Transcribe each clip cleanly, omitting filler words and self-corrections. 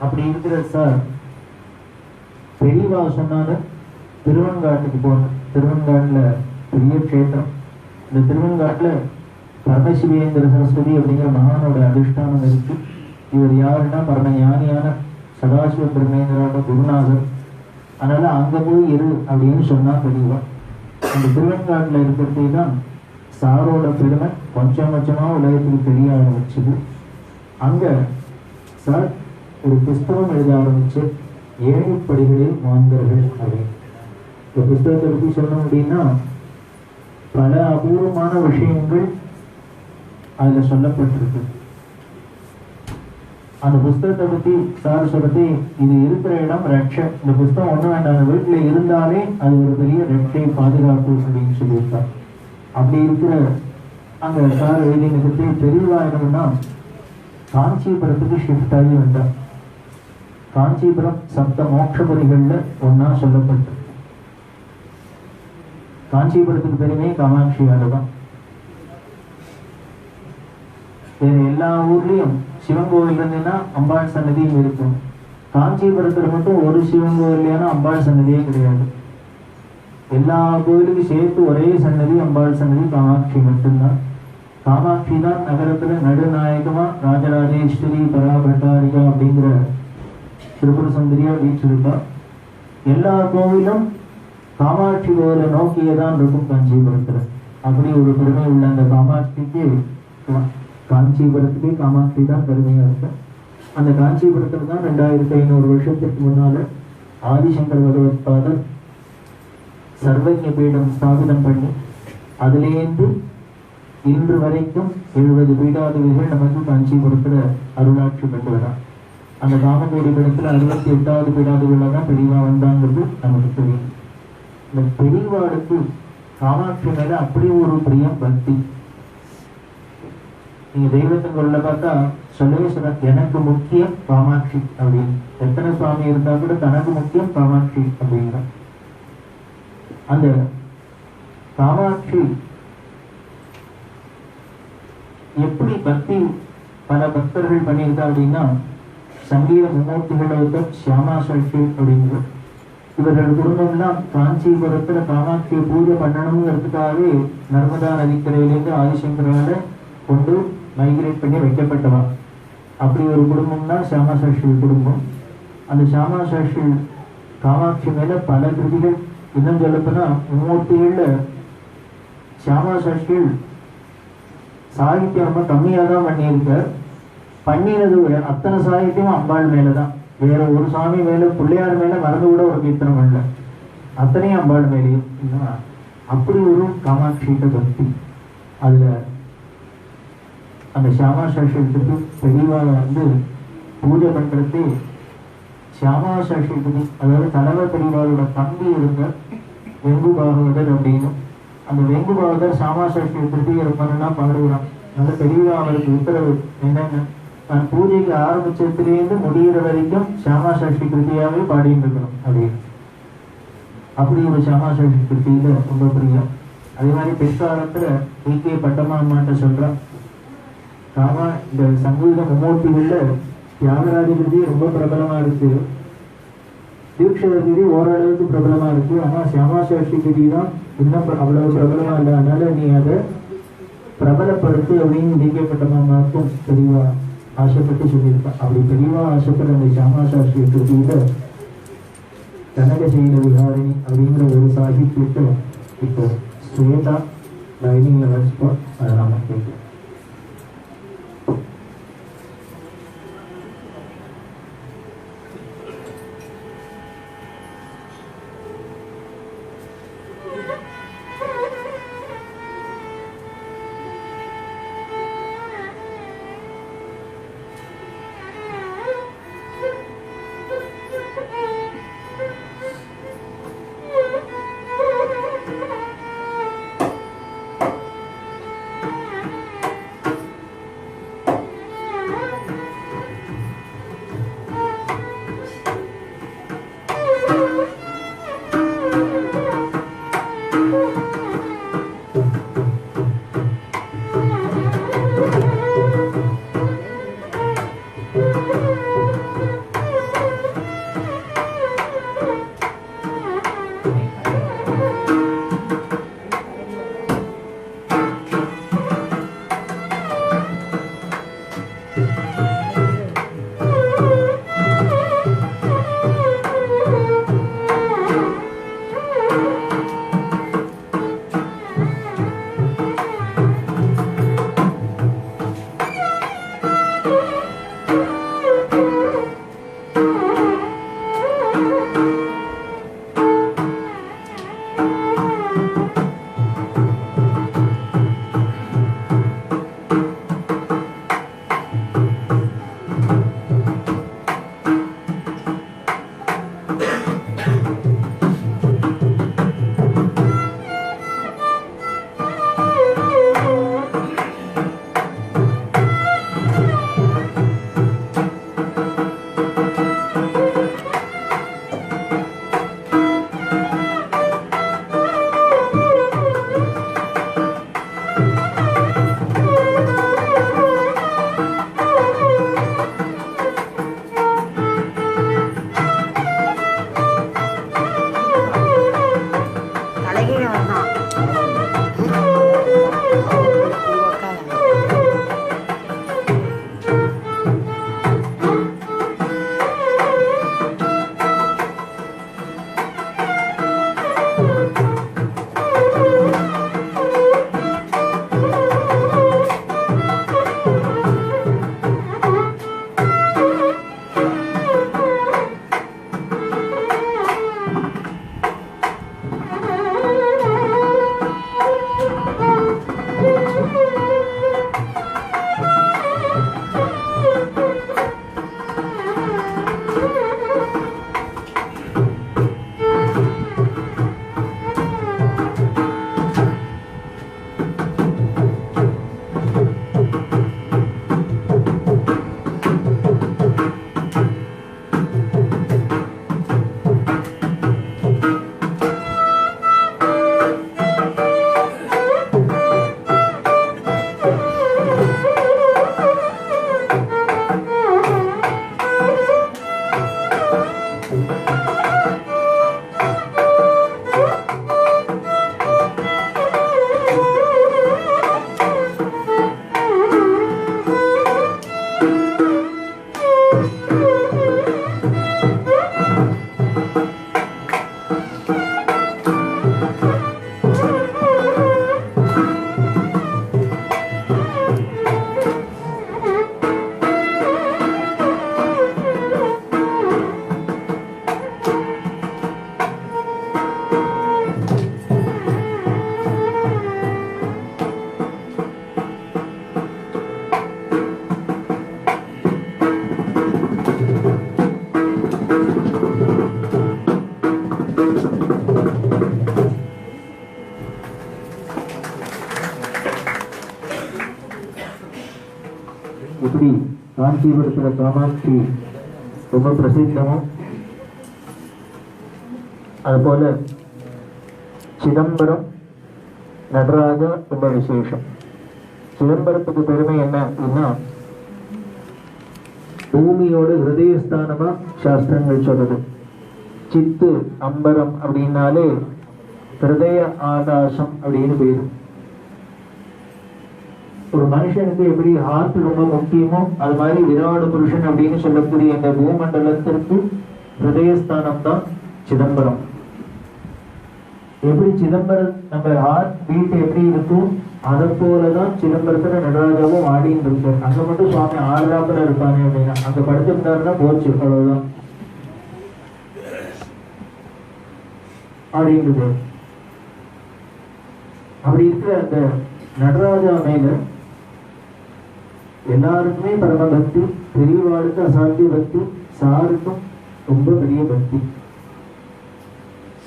அப்படி இருக்கிற சார் பெரியவா சொன்னாரு திருவெண்காட்டுக்கு போகணும். திருவெண்காட்டுல பெரிய க்ஷேத்திரம். இந்த திருவெண்காட்டுல பரமசிவேந்திர சரஸ்வதி அப்படிங்கிற மகானோட அதிஷ்டானம் இருக்கு. இவர் யாருன்னா பரம ஞானியான சதாசிவ பிரம்மேந்திரோட குருநாதர். அதனால அங்க போய் இரு அப்படின்னு சொன்னா பெரியவா. அந்த திருவெண்காட்டுல இருக்கிறதே தான் சாரோட பெருமை கொஞ்சம் கொஞ்சமா உலகத்துக்கு தெரிய ஆரம்பிச்சது. அங்க சார் ஒரு புஸ்தகம் எழுத ஆரம்பிச்சு 7 படிகளில் மாந்தர்கள் அப்படின்னு. இந்த புஸ்தகத்தை பற்றி சொல்லணும் அப்படின்னா பல அபூர்வமான விஷயங்கள் அதுல சொல்லப்பட்டிருக்கு. அந்த புஸ்தகத்தை பத்தி சார் சொல்றது, இது இருக்கிற இடம் ரட்ச. இந்த புஸ்தகம் ஒண்ணு வேண்டாம், வீட்டுல இருந்தாலே அது ஒரு பெரிய ரட்சை பாதுகாப்பு அப்படின்னு சொல்லியிருக்கார். அப்படி இருக்கிற அங்க சார் எழுதினதுக்கு பெரியவா என்னன்னா காஞ்சிபுரத்துக்கு ஷிஃப்ட் ஆகி வந்தார். காஞ்சிபுரம் சப்த மோட்சபுரிகள்ல ஒன்னா சொல்லப்பட்டு, காஞ்சிபுரத்துக்கு பெருமை காமாட்சியால தான். வேற எல்லா ஊர்லயும் சிவன் கோவில் இருந்ததுன்னா அம்பாள் சன்னதியும் இருக்கும். காஞ்சிபுரத்துல மட்டும் ஒரு சிவன் கோவில்லையான அம்பாள் சன்னதியே கிடையாது. எல்லா கோவிலுக்கும் சேர்த்து ஒரே சன்னதி அம்பாள் சன்னதி காமாட்சி மட்டும்தான். காமாட்சி தான் நகரத்துல நடுநாயகமா ராஜராஜேஸ்வரி பராபட்டாரிகா அப்படிங்கிற திருப்புர சுந்தரியா வீற்றிருப்பா. எல்லா கோவிலும் காமாட்சி கோவிலை நோக்கியதான் இருக்கும் காஞ்சிபுரத்துல. அப்படி ஒரு பெருமை உள்ள அந்த காமாட்சிக்கு, காஞ்சிபுரத்துக்கே காமாட்சி தான் பெருமையா இருக்கும். அந்த காஞ்சிபுரத்துல தான் 2500 வருஷத்துக்கு முன்னால ஆதிசங்கர் பகவத் பாதர் சர்வஜ பீடம் ஸ்தாபிதம் பண்ணி அதுலேருந்து இன்று வரைக்கும் 70 பீடாதிபதிகள் நமக்கு காஞ்சிபுரத்துல அருளாட்சி பெற்று வரா. அந்த காமகோடி பீடத்துல 68வது பீடாதிபதிகள் தான் பெரியவா வந்தாங்கிறது நமக்கு தெரியும். இந்த பெரியவாளுக்கு காமாட்சி மேல அப்படி ஒரு பிரியம் பக்தி. நீங்க தெய்வத்துக்குள்ள பார்த்தா சொல்லவே சொல்ல, எனக்கு முக்கியம் காமாட்சி அப்படின்னு. எத்தனை சுவாமி இருந்தா கூட தனக்கு முக்கியம் காமாட்சி அப்படிங்கிற அந்த காமாட்சி எப்படி பக்தி பல பக்தர்கள் பண்ணியிருக்கா அப்படின்னா, சங்கீத மும்மூர்த்திகள் ஒருத்தர் சியாமா சஷ்டி அப்படிங்கிற இவர்கள் குடும்பம்லாம் காஞ்சிபுரத்துல காமாட்சியை பூஜை பண்ணணுங்கிறதுக்காகவே நர்மதா நதிக்கரையிலேருந்து ஆதிசங்கரால கொண்டு மைக்ரேட் பண்ணி வைக்கப்பட்டவா. அப்படி ஒரு குடும்பம் தான் சியாமா சஷ்டி குடும்பம். அந்த சியாமா சஷ்டி காமாட்சி மேல பல கிருதிகள், இன்னும் சொல்லப்போனா மும்மூர்த்திகள்ல சியாமா சஷ்டி சாகித்யம் ரொம்ப கம்மியா தான் பண்ணியிருக்க. பண்ணினது அத்தனை சாகித்யமும் அம்பாள் மேலதான். வேற ஒரு சுவாமி மேல பிள்ளையார் மேல மறந்து கூட ஒரு கீர்த்தனம் பண்ணல, அத்தனையும் அம்பாள் மேலேயும். அப்படி ஒரு காமாட்சியிட்ட பக்தி. அதுல அந்த சியாமா சஷ்டிக்கு பெரியவா வந்து பூஜை பண்றது சியாமா சஷ்டிக்கு, அதாவது தலைவர் பெரியவாளோட தம்பி இருந்த வெங்கு பாகவதர் அப்படின்னு. அந்த வெங்கு பாகவதர் சியாமா சஷ்டி திருப்தியை ரொம்பனா பாடுகிறான். அந்த பெரியவா அவருக்கு உத்தரவு என்னன்னு, நான் பூஜைக்கு ஆரம்பிச்சதுலேருந்து முடிகிற வரைக்கும் சியாமா சஷ்டி கிருத்தியாவே பாடிட்டு இருக்கணும் அப்படின்னு. அப்படி ஒரு சியாமா சஷ்டி கிருத்தியில ரொம்ப பிரியம். அதே மாதிரி பிற்காலத்துல கே பட்டம்மா அம்மாட்ட சொல்றான், காமா இந்த சங்கீத மும்மூர்த்திகள்ல தியாகராஜ கிருதி ரொம்ப பிரபலமா இருக்கு, தீட்சித கிருதி ஓரளவுக்கு பிரபலமா இருக்கு, ஆனா சியாமா சஷ்டி கிருதி தான் இன்னும் அவ்வளவு பிரபலமா இல்லை. அதனால நீ அதை பிரபலப்படுத்து அப்படின்னு கே பட்டம்மாக்கும் தெரியவா ஆசைப்பட்டு சொல்லியிருக்கான். அப்படி பெரியவா ஆசைப்பட்ட அந்த சியாமா சாஸ்திரி கிருதியில கனகசைல விகாரிணி அப்படிங்கிற ஒரு சாகித்யத்தை இப்போ ஸ்வேதா லைனிங்ல வச்சுப்போம். அதை நாம கேட்கலாம். எப்படி காஞ்சிபுரத்தில் காமாட்சி ரொம்ப பிரசித்தமும், அதுபோல சிதம்பரம் நடராஜா ரொம்ப விசேஷம். சிதம்பரத்துக்கு பெருமை என்ன அப்படின்னா, பூமியோட ஹிருதயஸ்தானமா சாஸ்திரங்கள் சொல்றது. சித்து அம்பரம் அப்படின்னாலே ஹிருதய ஆகாசம் அப்படின்னு பேரு. ஒரு மனுஷனுக்கு எப்படி ஹார்ட் ரொம்ப முக்கியமோ அது மாதிரி விராட புருஷன் அப்படின்னு சொல்லக்கூடிய இந்த பூமண்டலத்திற்கு ஹிருதயஸ்தானம் தான் சிதம்பரம். எப்படி சிதம்பரம் நம்ம ஹார்ட் பீட் எப்படி இருக்கும், அதை போலதான் சிதம்பரத்துல நடராஜாவும் ஆடின்னு இருப்பார். அங்க மட்டும் சுவாமி ஆடுறாப்புல இருப்பானே அப்படின்னா, அங்க படுத்திருந்தாருன்னா போச்சு, அவ்வளவுதான் ஆடிட்டு. அப்படி இருக்கிற அந்த நடராஜா மேல எல்லாருக்குமே பரம பக்தி, பெரியவாளுக்கு அசாத்திய பக்தி, சாருக்கும் ரொம்ப பெரிய பக்தி.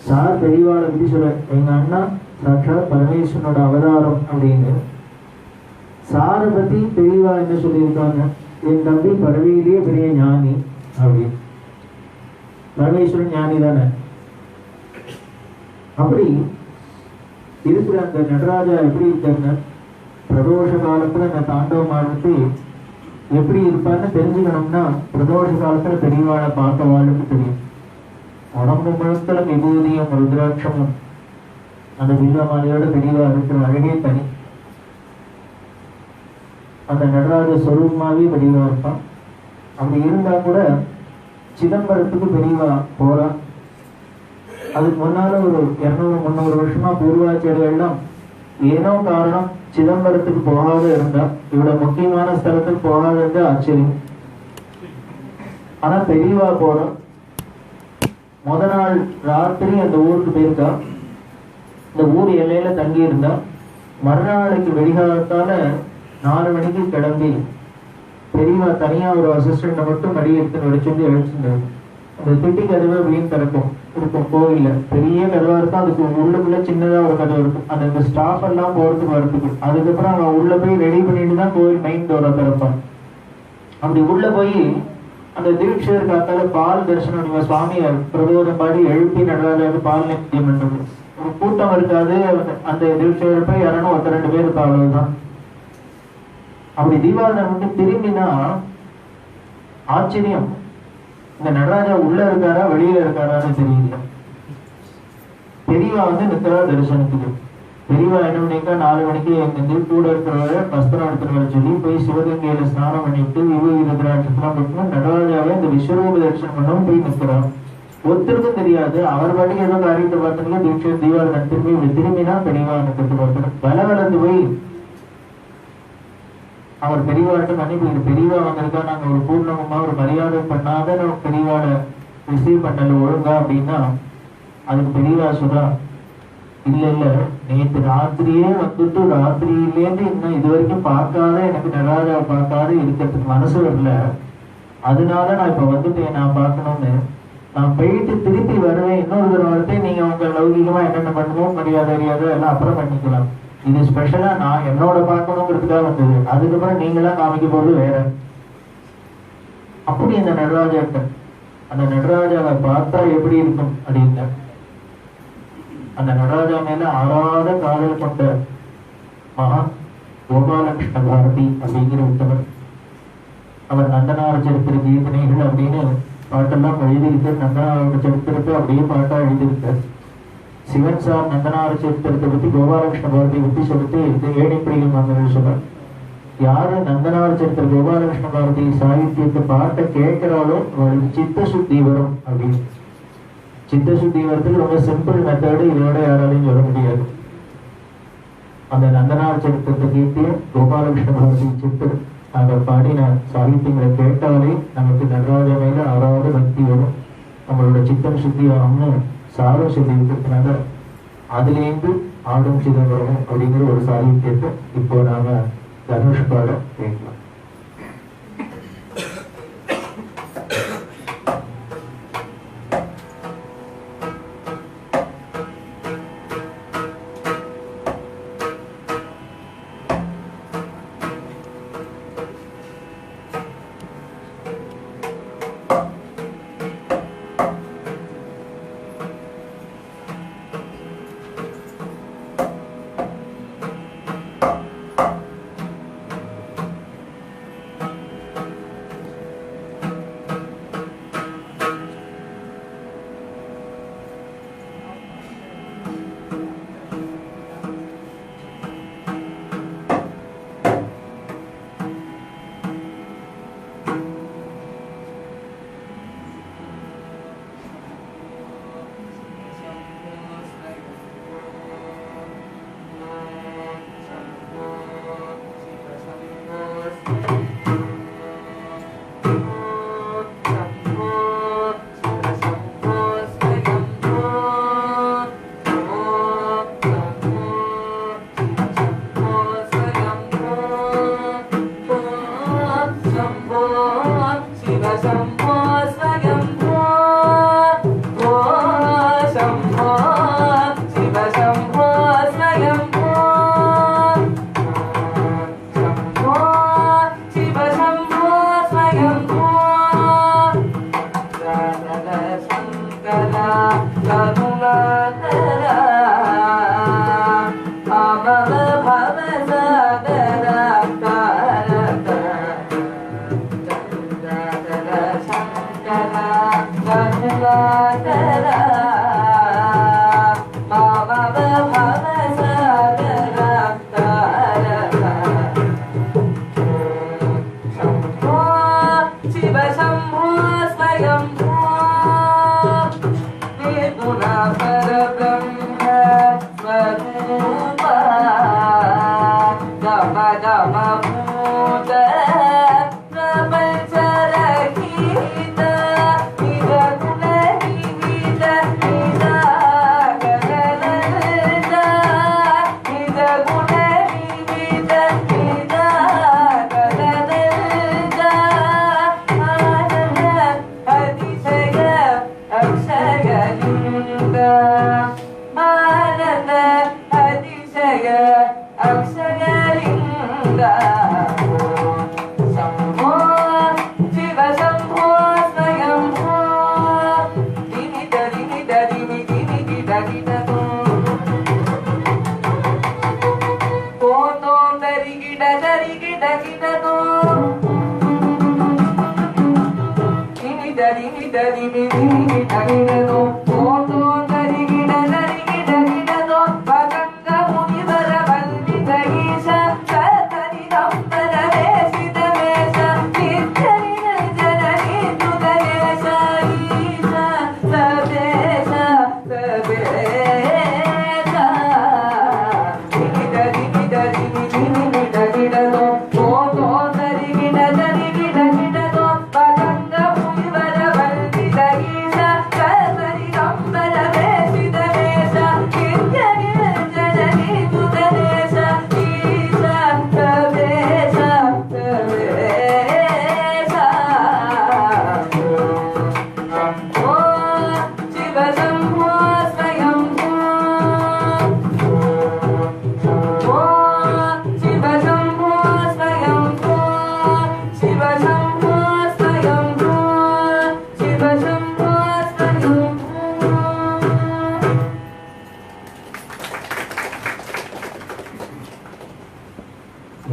சார் பெரியவாளை பத்தி சொல்ல, எங்க அண்ணா சாட்சாத் பரமேஸ்வரனோட அவதாரம் அப்படின்னு. சாரை பத்தி பெரியவா என்ன சொல்லியிருக்காங்க, என் தம்பி பறவையிலேயே பெரிய ஞானி அப்படின்னு. பரமேஸ்வரன் ஞானி தானே. அப்படி இருக்கிற அந்த நடராஜா எப்படி இருக்காங்க, பிரதோஷ காலத்துல அந்த தாண்டவம் ஆடுறது எப்படி இருப்பான்னு தெரிஞ்சுக்கணும்னா பிரதோஷ காலத்துல பெரியவாளை பார்த்த வாழ்க்கை தெரியும். உடம்பு முழுக்கல விபூதியும் ருத்ராட்சமும் அந்த வில்லமாலையோட பெரியவா இருக்கிற அழகே தனி. அந்த நடராஜ சொரூபமாவே பெரியவா இருப்பான். அப்படி இருந்தா கூட சிதம்பரத்துக்கு பெரியவா போறா. அதுக்கு முன்னால ஒரு 200-300 வருஷமா பூர்வாச்சாரியெல்லாம் ஏனோ காரணம் சிதம்பரத்துக்கு போகாத இருந்தா, இவ்வளவு முக்கியமான ஸ்தலத்துக்கு போகாத இருந்தா ஆச்சரியம். ஆனா பெரியவா போறோம். முத நாள் ராத்திரி அந்த ஊருக்கு போயிருக்கா. இந்த ஊர் எல்லையில தங்கி இருந்தா, மறுநாளைக்கு வெடிகாலத்தால 4 மணிக்கு கிளம்பி பெரியவா தனியா ஒரு அசிஸ்டண்ட மட்டும் மடி எடுத்து வடிச்சுட்டு எழுச்சிருந்தாரு. அந்த திட்டி கதவை அப்படின்னு திறக்கும் இருக்கும் கோவில்ல. பெரிய கதவா இருக்கும், அதுக்கு உள்ளுக்குள்ள சின்னதா ஒரு கதவு இருக்கும். அந்த ஸ்டாஃப் எல்லாம் போறதுக்கு வரதுக்கு. அதுக்கப்புறம் அவன் உள்ள போய் ரெடி பண்ணிட்டு தான் கோவில் மெயின் டோரை திறப்பான். அப்படி உள்ள போய் அந்த தீட்சர் காத்தால பால் தரிசனம், நீங்க சுவாமிய பிரபோதம் பாடி எழுப்பி நடராஜாவுக்கு பால் நிச்சயம் பண்றது. ஒரு கூட்டம் இருக்காது. அந்த தீட்சர் போய் யாரும் 1-2 பேர் இருப்பா, அவ்வளவுதான். அப்படி தீபாவளி மட்டும் திரும்பினா ஆச்சரியம், இந்த நடராஜா உள்ள இருக்காரா வெளியில இருக்காரான்னு தெரியல. பெரியவா நிக்கிறா தரிசனத்துக்கு. பெரியவா என்ன பண்ணிக்கா 4 மணிக்கு எங்க கூட இருக்கிறவரை வஸ்திரம் எடுத்துட்டு வர சொல்லி போய் சிவகங்கையில ஸ்நானம் பண்ணிட்டு ருத்ராட்சத்தெல்லாம் போட்டு நடராஜாவை இந்த விஸ்வரூப தரிசனம் பண்ணவும் போய் நிற்கிறான். ஒருத்தருக்கும் தெரியாது. அவர் பாட்டுக்கு ஏதோ காரியத்தை பார்த்தீங்கன்னா தீட்சை தீபாவளி திரும்பினா பெரியவா நிற்கிறது பார்க்கணும். பல வளர்ந்து போய் அவர் பெரியவாட்ட மன்னிப்பு, பெரியவா வந்திருக்கா, நாங்க ஒரு பூர்ணமா ஒரு மரியாதை பண்ணாத நம்ம பெரியவாட ரிசீவ் பண்ணல ஒழுங்கா அப்படின்னா, அதுக்கு பெரியவா சொல்றா, இல்ல இல்ல நேற்று ராத்திரியே வந்துட்டு ராத்திரியிலேருந்து இன்னும் இது வரைக்கும் பார்க்காத, எனக்கு நடராஜாவை பார்க்காத இருக்கிறதுக்கு மனசு வரல. அதனால நான் இப்ப வந்துட்டேன், நான் பார்க்கணும்னு. நான் போயிட்டு திருப்பி வருவேன். இன்னொரு தடவை வரட்டே, நீங்க உங்க லௌகிகமா என்னென்ன பண்ணணும், மரியாதை எல்லாம் அப்புறம் பண்ணிக்கலாம். இது ஸ்பெஷலா நான் என்னோட பார்க்கணுங்கிறதுக்காக வந்தது. அதுக்கப்புறம் நீங்களாம் காமிக்க போறது வேற. அப்படி அந்த நடராஜாட்ட அந்த நடராஜாவை பார்த்தா எப்படி இருக்கும் அப்படின்னா, அந்த நடராஜா மேல ஆறாத காதல் கொண்ட மகா கோபாலகிருஷ்ண பாரதி அப்படிங்கிற உத்தவர். அவர் நந்தனார சரித்திர கீர்த்தனைகள் அப்படின்னு பாட்டெல்லாம் எழுதியிருக்கார். நந்தனாரோட சரித்திரத்தை அப்படியே பாட்டா எழுதியிருக்கார். சிவன் சார் நந்தனார சரித்திரத்தை பத்தி கோபாலகிருஷ்ண பாரதியை பத்தி சொல்லிட்டு இந்த ஏழைப்பிரிகள் வந்தவர் சொல்றார். யாரு நந்தனார சரித்திர கோபாலகிருஷ்ண பாரதி சாகித்யத்தை பாட்டை கேட்கிறாளோ அவளுக்கு சித்த சுத்தி வரும் அப்படின்னு. சித்த சுத்தி வரத்துக்கு ரொம்ப சிம்பிள் மெத்தடு, இதோட யாராலையும் சொல்ல முடியாது. அந்த நந்தனார சரித்திரத்தை கேட்டு கோபாலகிருஷ்ண பாரதி சித்தர் அதை பாடின சாகித்யங்களை கேட்டாலே நமக்கு நடராஜா மேல ஆறாவது பக்தி வரும். நம்மளோட சித்தம் சுத்தி ஆகும்னு சாரம் சொல்லி இருக்கிறதுனால அதுலேருந்து ஆடும் சிதம்பரம் அப்படிங்கிற ஒரு சாகித்யத்தை இப்போ நாம தனுஷ் பாட கேட்கலாம்.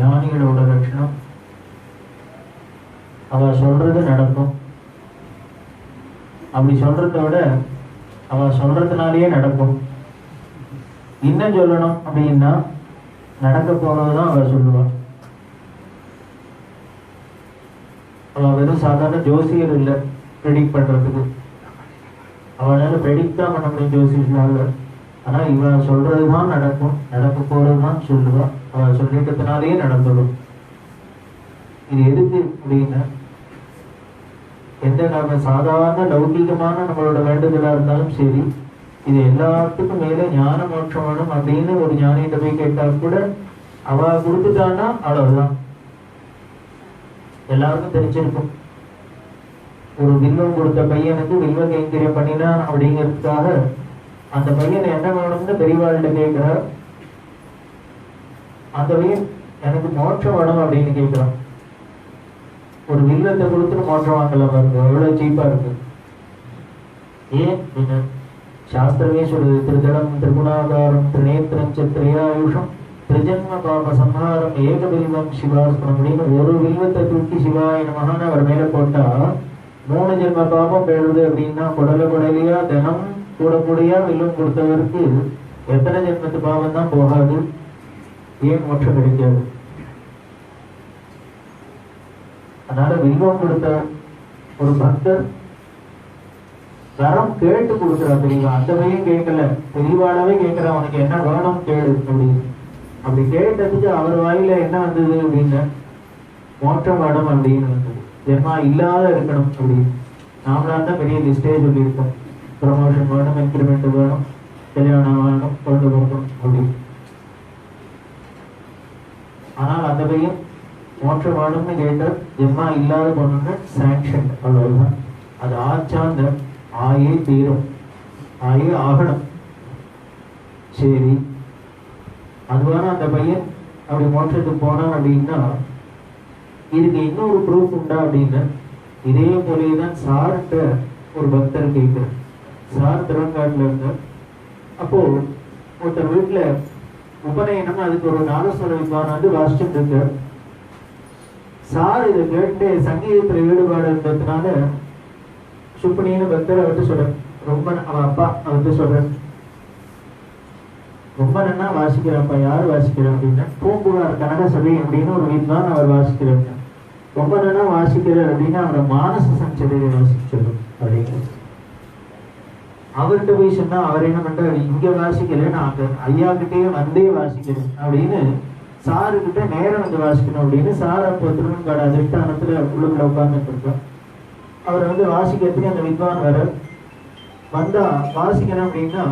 ஞானிகளோட லட்சணம் அவ சொல்றது நடக்கும். அப்படி சொல்றத விட அவ சொல்றதுனாலேயே நடக்கும். இன்னும் சொல்லணும் அப்படின்னா நடக்க போறதுதான் அவ சொல்லுவாள். அவ வெறும் சாதாரண ஜோசியர் இல்லை ப்ரெடிக்ட் பண்றதுக்கு. அவனால ப்ரெடிக்ட் தான் பண்ண முடியும் ஜோசியர்னால. ஆனா இவ சொல்றதுதான் நடக்கும், நடக்க போறதுதான் சொல்லுவா. அவ சொல்லிட்டதுனாலேயே நடந்துடும். இது எதுக்கு அப்படின்னா, எந்த நம்ம சாதாரண லௌகீகமான நம்மளோட வேண்டுதலா இருந்தாலும் சரி, இது எல்லாத்துக்கும் மேல ஞான மோட்சம் வேணும் அப்படின்னு ஒரு ஞானிகிட்ட போய் கேட்டா கூட அவ கொடுத்துட்டான்னா அவ்வளவுதான். எல்லாருக்கும் தெரிஞ்சிருக்கும், ஒரு வில்வம் கொடுத்த பையனுக்கு வில்வ கைங்கரியம் பண்ணினான் அப்படிங்கிறதுக்காக அந்த பையன் என்ன வேணும்னு பெரியவாள்கிட்ட கேட்கிறார். அந்த பையன் எனக்கு மோட்சம் வேணும் அப்படின்னு கேட்கிறான். ஒரு வில்லத்தை கொடுத்துட்டு மோட்சம் வாங்கலாம் பாருங்க, எவ்வளவு சீப்பா இருக்கு. ஏன் சாஸ்திரமே சொல்லுது, திருதடம் திரிகுணாதாரம் திரிநேத்திரம் திரையாயுஷம் திரிஜன்ம பாப சம்ஹாரம் ஏக வில்வம் சிவாஸ்பரம் அப்படின்னு ஒரு வில்வத்தை தூக்கி சிவாய நமகான்னு அவர் மேல போட்டா 3 ஜென்ம பாபம் போயிடுது. அப்படின்னா குடலையா தினம் கூடக்கூடியா வில்வம் கொடுத்தவருக்கு எத்தனை ஜென்மத்து பாவம் தான் போகாது, ஏன் மோட்சம் கிடைக்காது? அதனால வில்வம் கொடுத்த ஒரு பக்தர் வரம் கேட்டு கொடுக்குறா பெரியவா. அந்த பையன் கேட்கல, பெரியவாளாவே கேட்கிறா, உனக்கு என்ன வேணும் கேடு அப்படின்னு. அப்படி கேட்டதுக்கு அவர் வாயில என்ன வந்தது அப்படின்னு, மோட்சம் வேணும் அப்படின்னு வந்தது. ஜென்மா இல்லாத இருக்கணும் அப்படின்னு. நாமளா தான் பெரிய லிஸ்டே சொல்லியிருக்கோம், ப்ரமோஷன் வேணும், இன்க்ரிமெண்ட் வேணும், கல்யாணம் வேணும், கொண்டு போகணும் அப்படின்னு. ஆனால் அந்த பையன் மோட்சம் வேணும்னு கேட்டார், ஜென்மா இல்லாத பொண்ணுன்னு சாங்ஷன், அவ்வளவுதான். அது ஆச்சாந்த ஆயே தீரும், ஆயே ஆகணும். சரி, அதுவான அந்த பையன் அப்படி மோட்சத்துக்கு போனான் அப்படின்னா இதுக்கு இன்னொரு ப்ரூஃப் உண்டா அப்படின்னு இதே போலேதான் சார்ட்ட ஒரு பக்தர் கேட்கிறார். சார் திருவங்காட்டுல இருந்தார். அப்போ ஒருத்தர் வீட்டுல உபநயனம், அதுக்கு ஒரு நாதஸ்வர வித்வான் வந்து வாசிச்சுட்டு இருக்கார். சார் இதை கேட்டு சங்கீதத்துல ஈடுபாடு இருந்ததுனால சுப்பனின்னு பக்தர் அவர்கிட்ட சொல்ற, ரொம்ப அவன் அப்பா அவர்கிட்ட சொல்ற, ரொம்ப நன்னா வாசிக்கிறப்ப. யாரு வாசிக்கிறேன் அப்படின்னா பூம்புகார் கனகசபை அப்படின்னு ஒரு வித்வான் அவர் வாசிக்கிறாங்க. ரொம்ப நன்னா வாசிக்கிறார் அப்படின்னா அவரை மானச சஞ்சரியை வாசிச்சிடும் அப்படிங்கிறது. அவர்கிட்ட போய் சொன்னா அவர் என்ன பண்றாரு, இங்க வாசிக்கல, நான் அங்க ஐயா கிட்டே வந்தே வாசிக்கிறேன் அப்படின்னு சாருக்கிட்ட நேரம் வந்து வாசிக்கணும் அப்படின்னு சார் அப்போ திருவங்காடு அதிஷ்டானத்துல உள்ளுக்குள்ள உட்கார்ந்துட்டு இருக்கோம். அவர் வந்து வாசிக்கிறதுக்கு அந்த வித்வான் வர வந்தா வாசிக்கணும் அப்படின்னா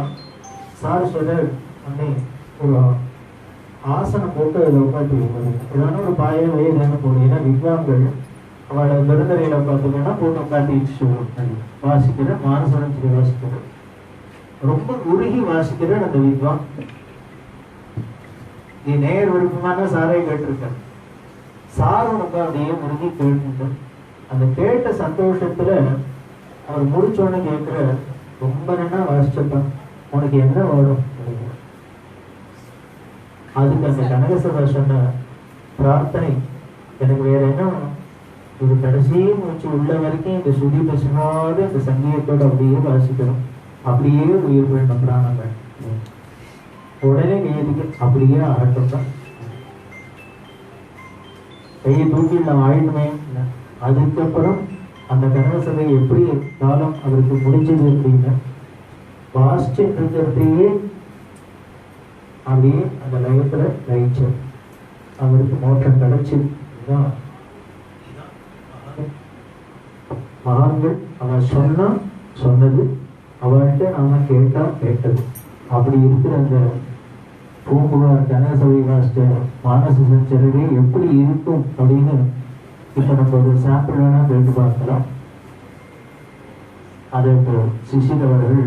சார் சொல்ற, அன்னை ஒரு ஆசனம் போட்டு அதில் உட்காந்து ஏதான ஒரு பாய வயதான போடு. ஏன்னா வித்வான்கள் அவளை விருந்தரையில உட்காந்துக்கன்னா போட்டு உட்காந்து வாசிக்கிற மானசனம் சொல்லி வாசிக்கிற ரொம்ப உருகி வாசிக்கிற அந்த வித்வான். நீ நேர் விருப்பமான சாரை கேட்டிருக்க. சார் உனக்கு அப்படியே உருகி கேட்டு அந்த கேட்ட சந்தோஷத்துல அவர் முடிச்சோன்னு கேட்கிற, ரொம்ப நல்லா வாசிச்சிருப்பான், உனக்கு என்ன வரும்? அதுக்கு அந்த கனகசபா சொன்ன பிரார்த்தனை, எனக்கு வேற என்ன வேணும், இது கடைசி மூச்சு உள்ள வரைக்கும் இந்த சுதி பசுமாத இந்த சங்கீதத்தோட அப்படியே வாசிக்கணும், அப்படியே உயிர் வேண்டும் பிராணங்கள். உடனே கையெழுக்கு அப்படியே ஆகட்டும் தான், கையை தூக்கிடலாம் ஆயிடுமே. அதுக்கப்புறம் அந்த கனகசபை எப்படி காலம் அவருக்கு முடிஞ்சது அப்படின்னு வாசிச்சுட்டு இருக்கிறதையே அப்படியே அந்த லயத்துல லயிச்சு அவருக்கு மோட்சம் கிடைச்சு. மகான்கள் அவன் சொன்னது அவன்கிட்ட நாம கேட்டது. அப்படி இருக்கிற அந்த பூம்புகார் கனகசபை வாசிச்ச மானச சஞ்சரே எப்படி இருக்கும் அப்படின்னு இப்ப நம்ம ஒரு சாம்பிள் வேணா கேட்டு பார்க்கலாம். அதை இப்போ சிஷிர் அவர்கள்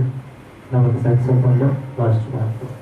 நமக்கு சக்சஸ் பண்ண வாசிச்சு பார்க்கலாம்.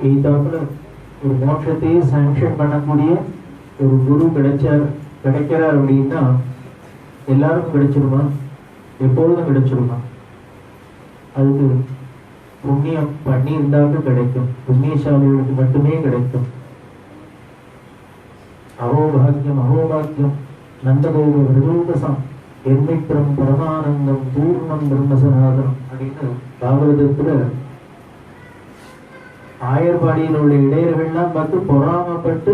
எய்தாப்புல ஒரு மோட்சத்தையே சாங்ஷன் பண்ணக்கூடிய ஒரு குரு கிடைக்கிறார் அப்படின்னா எல்லாருக்கும் கிடைச்சிருமா? எப்பொழுதும் கிடைச்சிருமா? அதுக்கு புண்ணியம் பண்ணி இருந்தாலும் கிடைக்கும், புண்ணியசாலிகளுக்கு மட்டுமே கிடைக்கும். அகோபாக்கியம் அகோபாக்கியம் நந்தகோப விரதோபசம் எர்மித்திரம் பரமானந்தம் பூர்ணம் பிரம்மசனாதனம் அப்படின்னு பாகவதத்துல ஆயர்பாடியில் உள்ள இடையர்கள்லாம் பார்த்து பொறாமப்பட்டு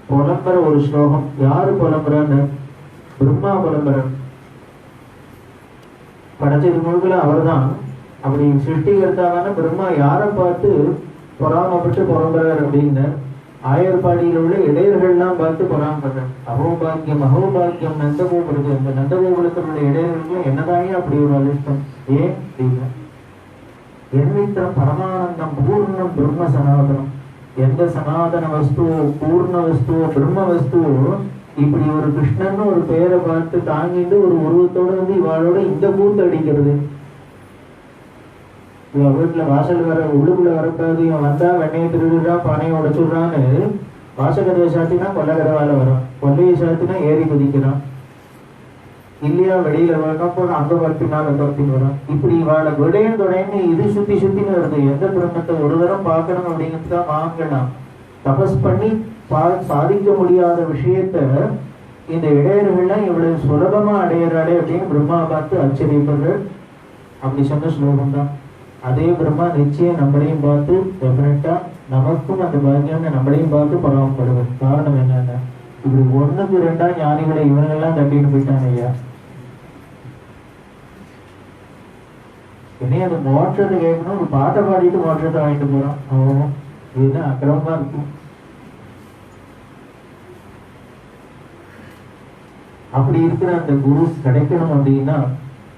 புலம்புற ஒரு ஸ்லோகம். யாரு புலம்புறான்னு? பிரம்மா புலம்புறன். படைச்சது முழுக்கல அவர் தான். அப்படி சிருஷ்டிகர்த்தாவான பிரம்மா யாரை பார்த்து பொறாமப்பட்டு புலம்புறார் அப்படின்னு ஆயர்பாடியில் உள்ள இடையர்கள்லாம் பார்த்து பொறாமப்படுறார். அகோபாக்கியம் அகோபாக்கியம் நந்தகோபுரத்து. அந்த நந்தகோபுரத்தில் உள்ள இடையர்களுக்கும் என்னதாயே அப்படி ஒரு அதிர்ஷ்டம்? ஏன் அப்படின்னா எர்மித்திரம் பரமானந்தம் பூர்ணம் பிரம்ம சனாதனம். எந்த சனாதன வஸ்துவோ பூர்ண வஸ்துவோ பிரம்ம வஸ்துவோ இப்படி ஒரு கிருஷ்ணன் ஒரு பெயரை பார்த்து தாங்கிட்டு ஒரு உருவத்தோட வந்து இவாளோட இந்த கூத்து அடிக்கிறது. இவன் வீட்டுல வாசல் வர உள்ளுக்குள்ள வரக்கூடாது, இவன் வந்தா வெண்ணையை திருடுறான் பானையை உடைச்சுடுறான்னு வாசகதையை சாத்தினா கொல்லகடவால வரான், கொல்லையை சாத்தினா ஏறி குதிக்கிறான், இல்லையா வெளியில வரணும் அங்க வரப்பினால துரத்தின்னு வரான். இப்படி இவாளை விடையும் தொடைன்னு இது சுத்தி சுத்தின்னு வருது. எந்த பிரம்மத்தை ஒரு தரம் பார்க்கணும் அப்படிங்கிறதுக்காக வாங்கலாம். தபஸ் பண்ணி சாதிக்க முடியாத விஷயத்த இந்த இடையர்கள்லாம் இவ்வளவு சுலபமா அடையிறாளே அப்படின்னு பிரம்மா பார்த்து ஆச்சரியப்படுற. அப்படி சொன்ன ஸ்லோகம் தான். அதே பிரம்மா நிச்சயம் நம்மளையும் பார்த்து டெஃபினட்டா நமக்கும் அந்த பாக்கியம் நம்மளையும் பார்த்து பராமப்படுவது. காரணம் என்னன்னா இப்படி ஒண்ணுக்கு ரெண்டா ஞானிகளை இவனெல்லாம் தட்டிட்டு போயிட்டான் ஐயா. இனி அது மோட்சத்தை கேட்கணும், ஒரு பாட்டை பாடிட்டு மோட்சத்தை வாங்கிட்டு போறான். அவன் இதுதான் அக்கிரமமா இருக்கும். அப்படி இருக்கிற அந்த குரு கிடைக்கணும் அப்படின்னா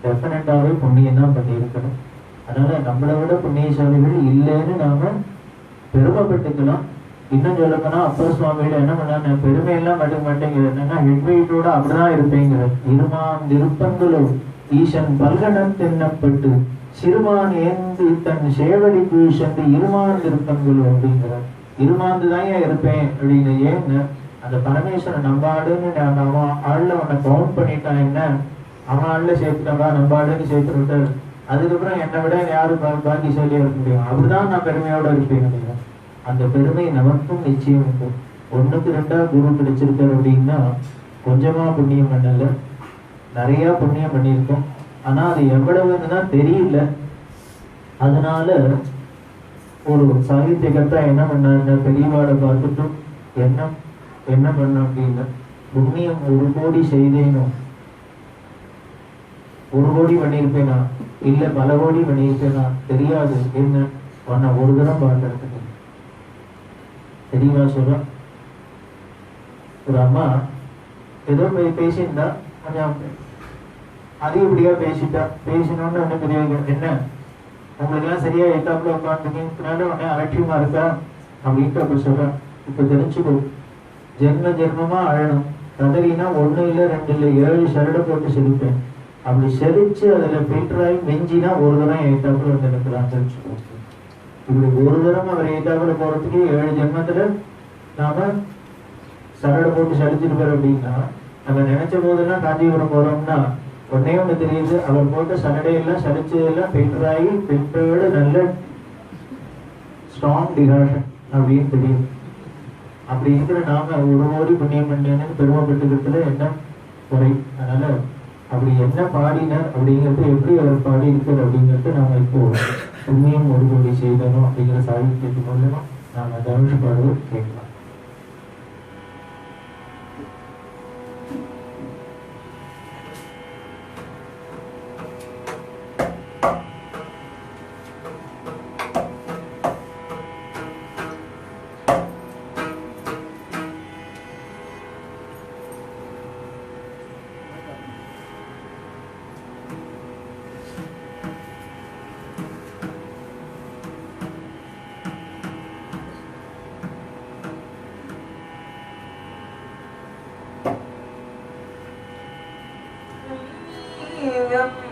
டெஃபினட்டாவே புண்ணியம் தான் பண்ணி இருக்கணும். அதனால நம்மளை விட புண்ணியசாலிகள் இல்லைன்னு நாம பெருமைப்பட்டுக்கலாம். இன்னும் சொல்லப்போனா அப்பர் சுவாமியில என்ன பண்ண பெருமையெல்லாம் மட்டும் மாட்டேங்குது. என்னன்னா ஹெட்வெயிட்டோட அப்படிதான் இருப்பேங்கிற. இருமான் விருப்பங்களோ ஈசன் பல்கடன் தென்னப்பட்டு சிறுமான் ஏந்தி தன் சேவடிக்கு சென்று இருமான் விருப்பங்களோ அப்படிங்கிற. இருமாந்து தான் ஏன் இருப்பேன் அப்படின்னு. ஏன்னு அந்த பரமேஸ்வரன் நம்ம ஆடுன்னு அவன் ஆள்ல உன்னை கவுண்ட் பண்ணிட்டான். என்ன அவன் ஆள்ல சேர்த்துட்டா நம்ம ஆடுன்னு சேர்த்து விட்டாரு. அதுக்கப்புறம் என்னை விட யாரு பாக்கியசாலியா இருக்க முடியும்? அப்படிதான் நான் பெருமையோட இருப்பேன் அப்படின்னா அந்த பெருமை நமக்கும் நிச்சயம் உண்டு. ஒண்ணுக்கு ரெண்டா குரு கிடைச்சிருக்காரு அப்படின்னா கொஞ்சமா புண்ணியம் பண்ணல, நிறைய புண்ணியம் பண்ணியிருக்கோம். ஆனா அது எவ்வளவுன்னு தான் தெரியல. அதனால ஒரு சாகித்யகர்த்தா என்ன பண்ணாருன்னா பெரியவாட பார்த்துட்டு என்ன பண்ண அப்படின்னா புண்ணியம் 1 கோடி செய்தேனும் 1 கோடி பண்ணியிருப்பேனா இல்ல பல கோடி பண்ணியிருப்பேனா தெரியாது. என்ன உன்னை ஒரு தரம் பார்க்கறதுக்கு தெரியவா சொல்ற. ஒரு அம்மா ஏதோ பேசியிருந்தா, கொஞ்சம் அதிகப்படியா பேசிட்டா. பேசினோன்னு ஒண்ணு பெரியவங்க, என்ன உங்களுக்கு எல்லாம் சரியா எட்டாப்புல உட்காந்துருக்கீங்கனால உடனே அலட்சியமா இருக்கா அப்படின்ட்டு அப்ப சொல்றேன். இப்ப தெரிஞ்சுக்கோ, ஜென்ம ஜென்மமா அழணும். கதறினா 1 இல்லை 2 இல்லை 7 சரடை போட்டு செலுப்பேன். அப்படி செரிச்சு அதுல ஃபில்டராகி வெஞ்சினா ஒரு தரம் எட்டாப்புல வந்து இருக்கிறான் தெரிஞ்சுக்கோ. இப்படி ஒரு தரம் அவர் எட்டாப்புல போறதுக்கு 7 ஜென்மத்துல நாம சரடை போட்டு சலிச்சிருப்பார். அப்படின்னா நம்ம நினைச்ச போதெல்லாம் காஞ்சிபுரம் போறோம்னா ஒன்னே ஒண்ணு தெரியுது, அவர் போட்ட சரடையெல்லாம் சலிச்சதெல்லாம் ஃபில்டர் ஆகி ஃபில்டரோட நல்ல ஸ்ட்ராங் டிகாஷன் அப்படின்னு தெரியும். அப்படி இருக்கிற நாம ஒரு கோடி புண்ணியம் பண்ணேன்னு பெருமைப்பட்டுக்கிறதுல என்ன குறை? அதனால அப்படி என்ன பாடினார் அப்படிங்கிறது, எப்படி அவர் பாடி இருக்கிறார் அப்படிங்கிறது நாம இப்போ புண்ணியம் 1 கோடி செய்தணும் அப்படிங்கிற சாகித்யத்து மூலமா நாம தனுஷ பாடுவது கேட்கலாம். Yeah.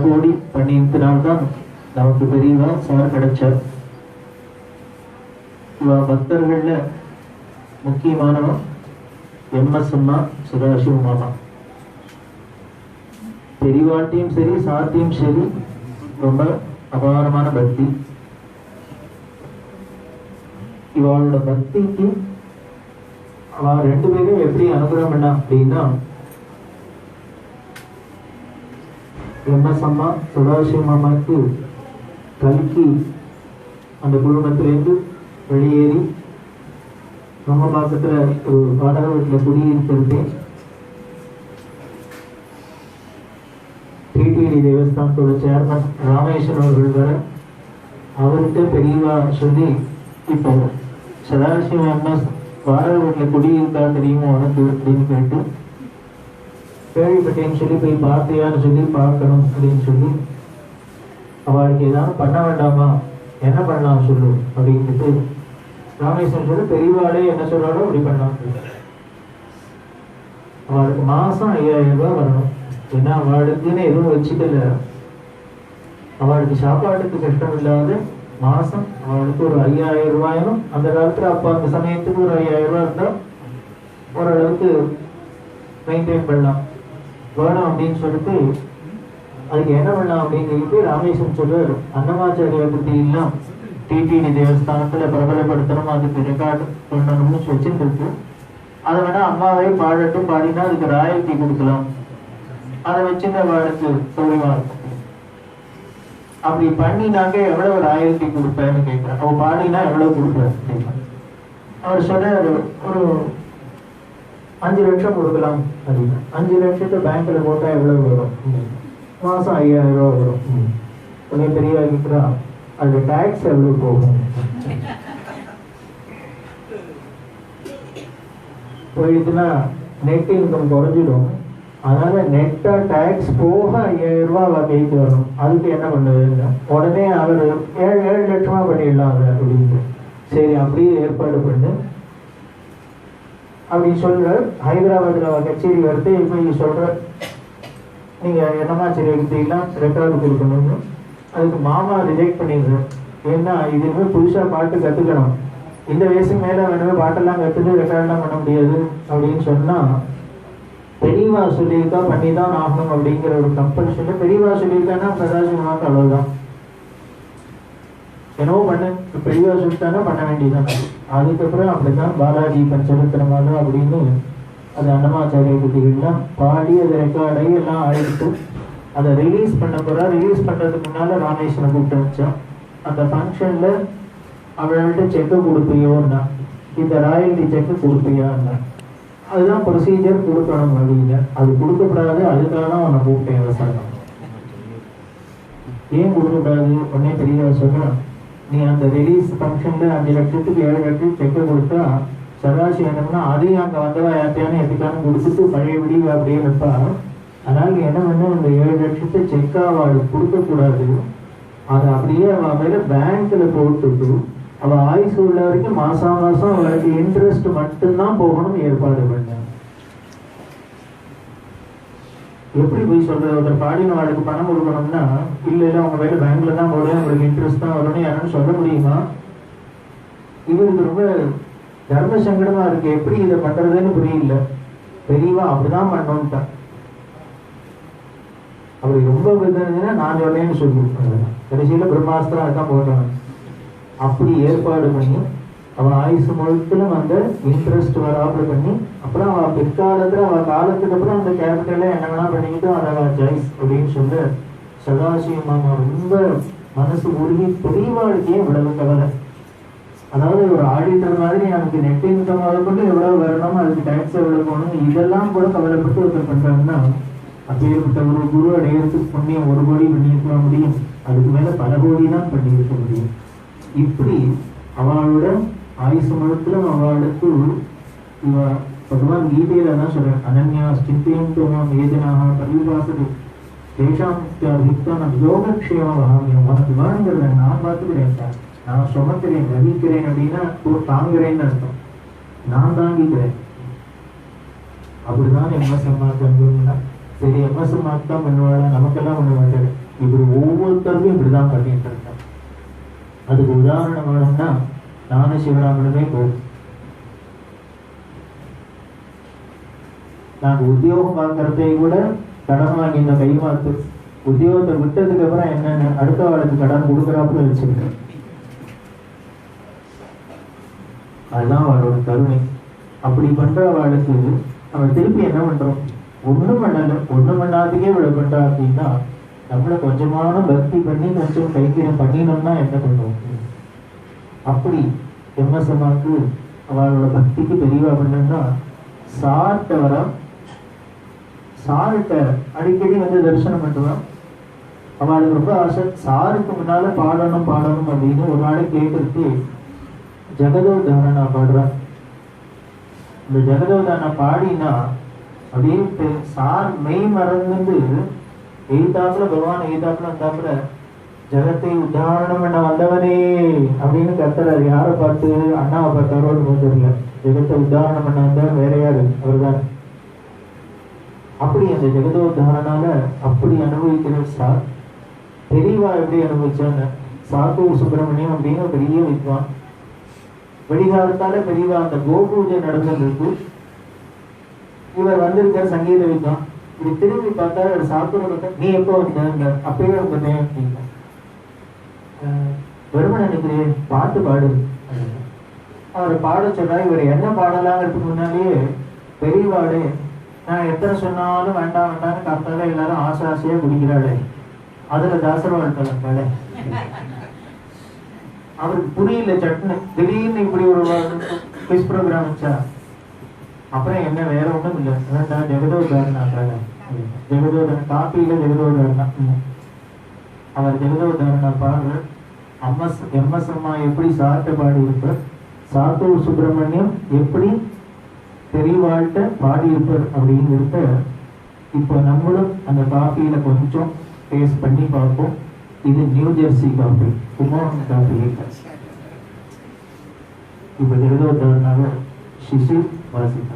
கோடி பண்ணியிருந்தனால்தான் நமக்கு பெரியவா சார் கிடைச்சார். இவ பக்தர்கள்ல முக்கியமானவன் எம்எஸ் அம்மா, சதாசிவ மாமா. பெரியவாட்டையும் சரி சார்ட்டையும் சரி ரொம்ப அபாரமான பக்தி. இவாளோட பக்திக்கு அவ ரெண்டு பேரும் எப்படி அனுகிரகம் பண்ணா அப்படின்னா, எம்எஸ் அம்மா சதாசிவ மாமாவுக்கு கல்கி அந்த குடும்பத்திலேருந்து வெளியேறி நம்ம பக்கத்துல ஒரு வாடகை வீட்டில் குடியிருக்கிறது. டிடிடி தேவஸ்தானத்தோட சேர்மன் ராமேஸ்வரன் அவர்கள் வர அவர்கிட்ட பெரியவா சொல்லி, இப்போ சதாசிவ எம்எஸ் வாடகை வீட்டில் குடியிருக்கா தெரியுமோ உனக்கு அப்படின்னு கேட்டு, கேள்விப்பட்டேன்னு சொல்லி போய் பார்த்தியான்னு சொல்லி பார்க்கணும் அப்படின்னு சொல்லி, அவளுக்கு ஏதாவது பண்ண வேண்டாமா, என்ன பண்ணலாம் சொல்லு அப்படின்ட்டு ராமேஸ்வரன் சொல்லி பெரியவாளே என்ன சொல்றாளோ அப்படி பண்ணலாம். அவளுக்கு மாசம் 5000 ரூபாய் வரணும். ஏன்னா அவளுக்குன்னு எதுவும் வச்சுக்கல, அவளுக்கு சாப்பாட்டுக்கு கஷ்டம் இல்லாத மாசம் அவளுக்கு ஒரு 5000 ரூபாயும், அந்த காலத்துல அப்ப அந்த சமயத்துக்கு ஒரு 5000 ரூபாய் இருந்தா ஓரளவுக்கு மெயின்டைன் பண்ணலாம் வேணும் அப்படின்னு சொல்லிட்டு, அதுக்கு என்ன பண்ணலாம் அப்படின்னு சொல்லிட்டு ராமேஸ்வரன் சொல்றாரு, அன்னமாச்சாரிய பத்தி எல்லாம் டிடிடி தேவஸ்தானத்துல பிரபலப்படுத்தணும், அதுக்கு ரெக்கார்டு பண்ணணும்னு வச்சுருக்கு. அதை வேணா அம்மாவே பாடட்டும், பாடினா அதுக்கு ராயல்டி கொடுக்கலாம், அதை வச்சுட்டு அவளுக்கு சௌரியமா இருக்கும். அப்படி பண்ணினாங்க எவ்வளவு ராயல்டி கொடுப்பேன்னு கேட்கிறேன். அவ பாடினா எவ்வளவு கொடுப்பேன்? அவர் சொல்றாரு, ஒரு 5 லட்சம் கொடுக்கலாம் அப்படின்னு. 5 லட்சத்தை பேங்க்ல போட்டா எவ்வளவு வரும்? மாசம் 5000 ரூபாய் வரும். கொஞ்சம் பெரிய இருக்கிறா, அது டாக்ஸ் எவ்வளவு போகும்? போயிடுச்சுன்னா நெட் இன்கம் குறைஞ்சிடும். அதனால நெட்டா டாக்ஸ் போக 5000 ரூபாய் கைக்கு வரணும். அதுக்கு என்ன பண்ணுறது? உடனே அவர் 7 லட்சமா பண்ணிடலாம் அதை அப்படின்ட்டு. சரி அப்படியே ஏற்பாடு பண்ணு அப்படி சொல்ற. ஹைதராபாத்ல கச்சேரி வருது. இப்போ சொல்ற நீங்க என்னமா சரி எடுத்தீங்கன்னா ரெக்கார்டு கொடுக்கணும்னு. அதுக்கு மாமா ரிஜெக்ட் பண்ணிடுறேன். ஏன்னா இதுவே புதுசா பாட்டு கத்துக்கணும், இந்த வயசுக்கு மேல வேணுமே பாட்டெல்லாம் கத்துட்டு ரெக்கார்ட்லாம் பண்ண முடியாது அப்படின்னு சொன்னா, பெரியவா சொல்லியிருக்கா பண்ணிதான் ஆகணும் அப்படிங்கிற ஒரு கம்பல்ஷன்ல பெரியவா சொல்லியிருக்கான்னா பிரகாசமாக்கு அவ்வளவுதான். என்னவோ பண்ண பெரியவா சொல்லிட்டானா பண்ண வேண்டியதான். அதுக்கப்புறம் அப்படித்தான் பாலாஜி பஞ்சரத்னமாலு அப்படின்னு அது அன்னமாச்சாரிய குட்டிகள்லாம் பாடி அதை ரெக்கார்டாகி எல்லாம் ஆயிடுச்சு. அதை ரிலீஸ் பண்ண போறா. ரிலீஸ் பண்றதுக்கு முன்னால ராமேஸ்வரன் கூப்பிட்டு வச்சான். அந்த ஃபங்க்ஷன்ல அவள்கிட்ட செக்கு கொடுப்பியோன்னா, இந்த ராயல்டி செக்கு கொடுப்பியான்னா, அதுதான் ப்ரொசீஜர், கொடுக்கணும் அப்படின்னு. அது கொடுக்கப்படாது, அதுக்காக தான் அவனை கூப்பிட்டேன் விவசாயம். ஏன் கொடுக்கக்கூடாது? உடனே பெரியவா சொல்றான், நீ அந்த ரிலீஸ் ஃபங்க்ஷன்ல 5 லட்சத்துக்கு 7 லட்சம் செக்கை கொடுத்தா சதாசி வேணும்னா அதையும் அங்கே வந்தவா யார்த்தையான எப்படிக்கான கொடுத்துட்டு பழைய விடிவு அப்படியே இருப்பா. அதனால நீ என்ன பண்ண, இந்த 7 லட்சத்தை செக்கா அவளுக்கு கொடுக்கக்கூடாது, அதை அப்படியே அவன் மேல பேங்க்ல போட்டுட்டு அவ ஆயுசு உள்ள வரைக்கும் மாசம் மாசம் அவளுக்கு இன்ட்ரெஸ்ட் மட்டும்தான் போகணும் ஏற்பாடு பண்ண. எப்படி போய் சொல்றது? ஒருத்தர் பாடின அவளுக்கு பணம் கொடுக்கணும்னா, இல்ல இல்ல உங்க மேல பேங்க்ல தான் போடுவேன், உங்களுக்கு இன்ட்ரெஸ்ட் தான் வரணும் யாருன்னு சொல்ல முடியுமா? இவருக்கு ரொம்ப தர்ம சங்கடமா இருக்கு, எப்படி இதை பண்றதுன்னு புரியல. பெரியவா அப்படிதான் பண்ணணும்ட்டான். அப்படி ரொம்ப விதன்னா நான் சொன்னேன்னு சொல்லி கடைசியில பிரம்மாஸ்திரம் அதுதான் போட்டாங்க. அப்படி ஏற்பாடு பண்ணி அவன் ஆயுசு முழுத்திலும் அந்த இன்ட்ரெஸ்ட் வராமல் பண்ணி, அப்புறம் அவன் பிற்காலத்துல அவன் காலத்துக்கு அப்புறம் அந்த கேபிட்டல என்ன வேணா பண்ணிக்கிட்டு அதை ஜாய்ஸ் அப்படின்னு சொல்லி சதாசிவ மாமா ரொம்ப மனசு உருகி பெரியவாளுக்கே இவ்வளவு கவலை. அதாவது ஒரு ஆடிட்டர் மாதிரி எனக்கு நெட் இன்கம் கொண்டு எவ்வளவு வரணும், அதுக்கு டேக்ஸ் எவ்வளவு போகணும், இதெல்லாம் கூட கவலைப்பட்டு ஒருத்தர் பண்றாங்கன்னா, அப்பேற்பட்ட ஒரு குரு அடையிறதுக்கு புண்ணியம் 1 கோடி பண்ணியிருக்க முடியும், அதுக்கு மேல பல கோடி தான் பண்ணியிருக்க முடியும். இப்படி அவளோட ஆயுசு முழுத்திலும் அவளுக்கு பகவான் கீதையில தான் சொல்றேன், அனன்யா சிந்தையும் வேதனாக பரிவாசது தேசாம் யோகக்ஷேமம் வகாமியம். உனக்கு வேணுங்கிறத நான் பார்த்துக்கிறேன் சார், நான் சுமக்கிறேன் வகிக்கிறேன் அப்படின்னா தாங்குறேன்னு அர்த்தம். நான் தாங்கிக்கிறேன். அப்படிதான் எம்எஸ் அம்மாக்கு அனுபவம்னா, சரி எம்எஸ் அம்மாக்கு தான் பண்ணுவாள், நமக்கெல்லாம் பண்ண மாட்டாரு. இப்படி ஒவ்வொருத்தருக்கும் இப்படிதான் பண்ணிட்டு இருந்தோம். அதுக்கு உதாரணம் வேணும்னா ஞான சிவராமனுமே போதும். நாங்க உத்தியோகம் வாங்குறதை கூட கடன் வாங்கி இந்த கைமாத்து உத்தியோகத்தை விட்டதுக்கு அப்புறம் என்னன்னு அடுத்த வாழ்க்கை கடன் கொடுக்குறாப்புல வச்சிருக்கேன். அதுதான் அவளோட கருணை. அப்படி பண்ற அவளுக்கு அவன் திருப்பி என்ன பண்றோம், ஒண்ணும் பண்ணல, ஒண்ணும் பண்ணாததுக்கே இவ்வளவு பண்றா அப்படின்னா நம்மள கொஞ்சமான பக்தி பண்ணி கொஞ்சம் கைங்கரியம் பண்ணினோம்னா என்ன பண்ணுவோம். அப்படி எம்எஸ்எம்மாக்கு அவளோட பக்திக்கு பெரியவா பண்ணா சார்ட்ட வர சார்ட்ட அடிக்கடி வந்து தரிசனம் பண்ணுவான். அவளுக்கு ரொம்ப ஆசை சாருக்கு முன்னால பாடணும் பாடணும் அப்படின்னு ஒரு நாளைக்கு கேட்கறது ஜெகதோதாரணா பாடுறான். இந்த ஜெகதோதாரணா பாடினா அப்படின்ட்டு சார் மெய் மறந்து எய்தாப்புல பகவான் எய்தாப்புல வந்தாப்புல ஜெகத்தை உதாரணம் பண்ண வந்தவனே அப்படின்னு கத்துறாரு. யாரை பார்த்து? அண்ணாவை பார்த்தாரோடு தெரியல. ஜெகத்தை உதாரணம் பண்ண வந்தவன் வேற யாரு? அவர்தான். அப்படி அந்த ஜெகதோதாரணால அப்படி அனுபவிக்கிற சார் பெரியவா எப்படி அனுபவிச்சாங்க. சாத்தூர் சுப்பிரமணியம் அப்படின்னு பெரிய வித்வான். வெளிகாலத்தால பெரியவா அந்த கோபூஜை நடந்திருக்கு. இவர் வந்திருக்க சங்கீத வித்வான். இப்படி திரும்பி பார்த்தா சாத்தூர் நீ எப்போ வந்த? அப்பவே வந்தேன் அப்படின்னா வருமன் நினைக்கிறேன் பாட்டு பாடு. அவர் பாட சொன்னா இவர் என்ன பாடலாங்கிறதுக்கு முன்னாலேயே பெரியவாடு நான் எத்தனை சொன்னாலும் வேண்டாம் வேண்டாம்னு காத்தால எல்லாரும் ஆசை ஆசையா குடிக்கிறாளே அதுல தாசரவாழ்த்தாளே அவருக்கு புரியல. சட்னு திடீர்னு இப்படி ஒரு குவிஸ் ப்ரோக்ராம் வச்சா அப்புறம் என்ன வேற ஒண்ணும் இல்லை. வேண்டாம் ஜெகதோதாரணா ஜெகதோதாரண காப்பியில ஜெகதோதாரணா அவர் ஜெகதோதாரணா பாடுற எம்எஸ் அம்மா எப்படி சார்ட்ட பாடி இருப்பார், சாத்தூர் சுப்பிரமணியம் எப்படி பெரியவாழ்கிட்ட பாடியிருப்பார் அப்படிங்கிறத இப்போ நம்மளும் அந்த காஃபியில கொஞ்சம் டேஸ்ட் பண்ணி பார்ப்போம். இது நியூ ஜெர்சி காஃபி, குமாரன் காஃபி. இப்போ ஜெகதோதாரணாக சிசிர் வாசிப்பார்.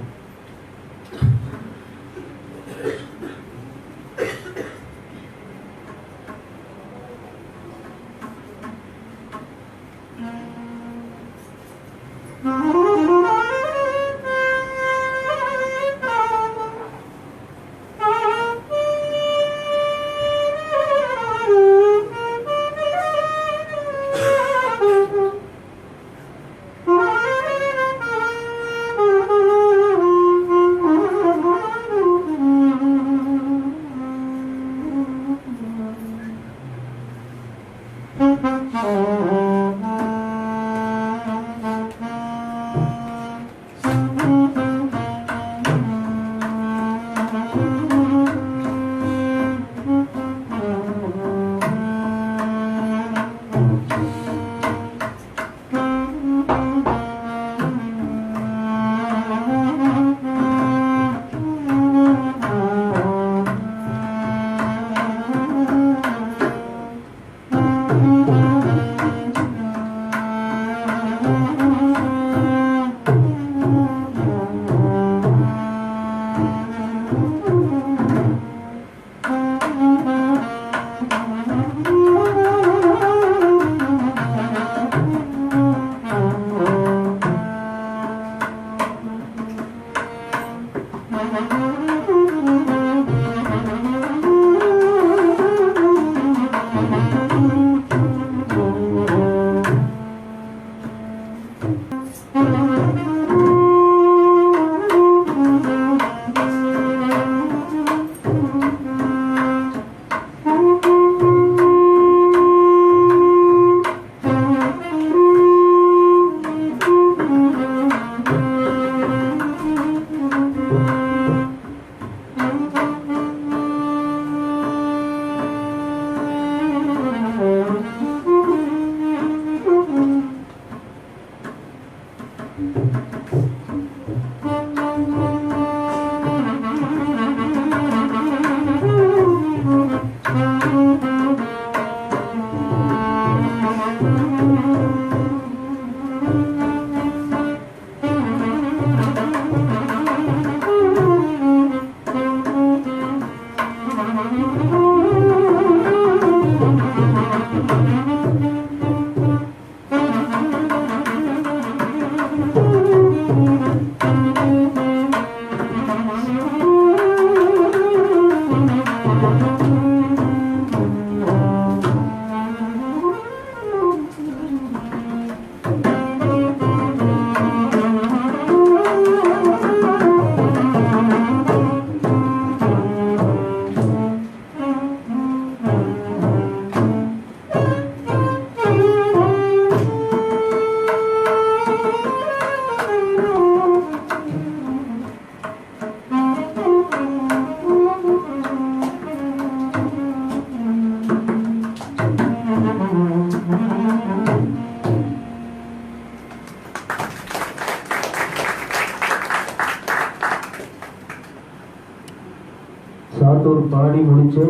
பாடி முடிச்சு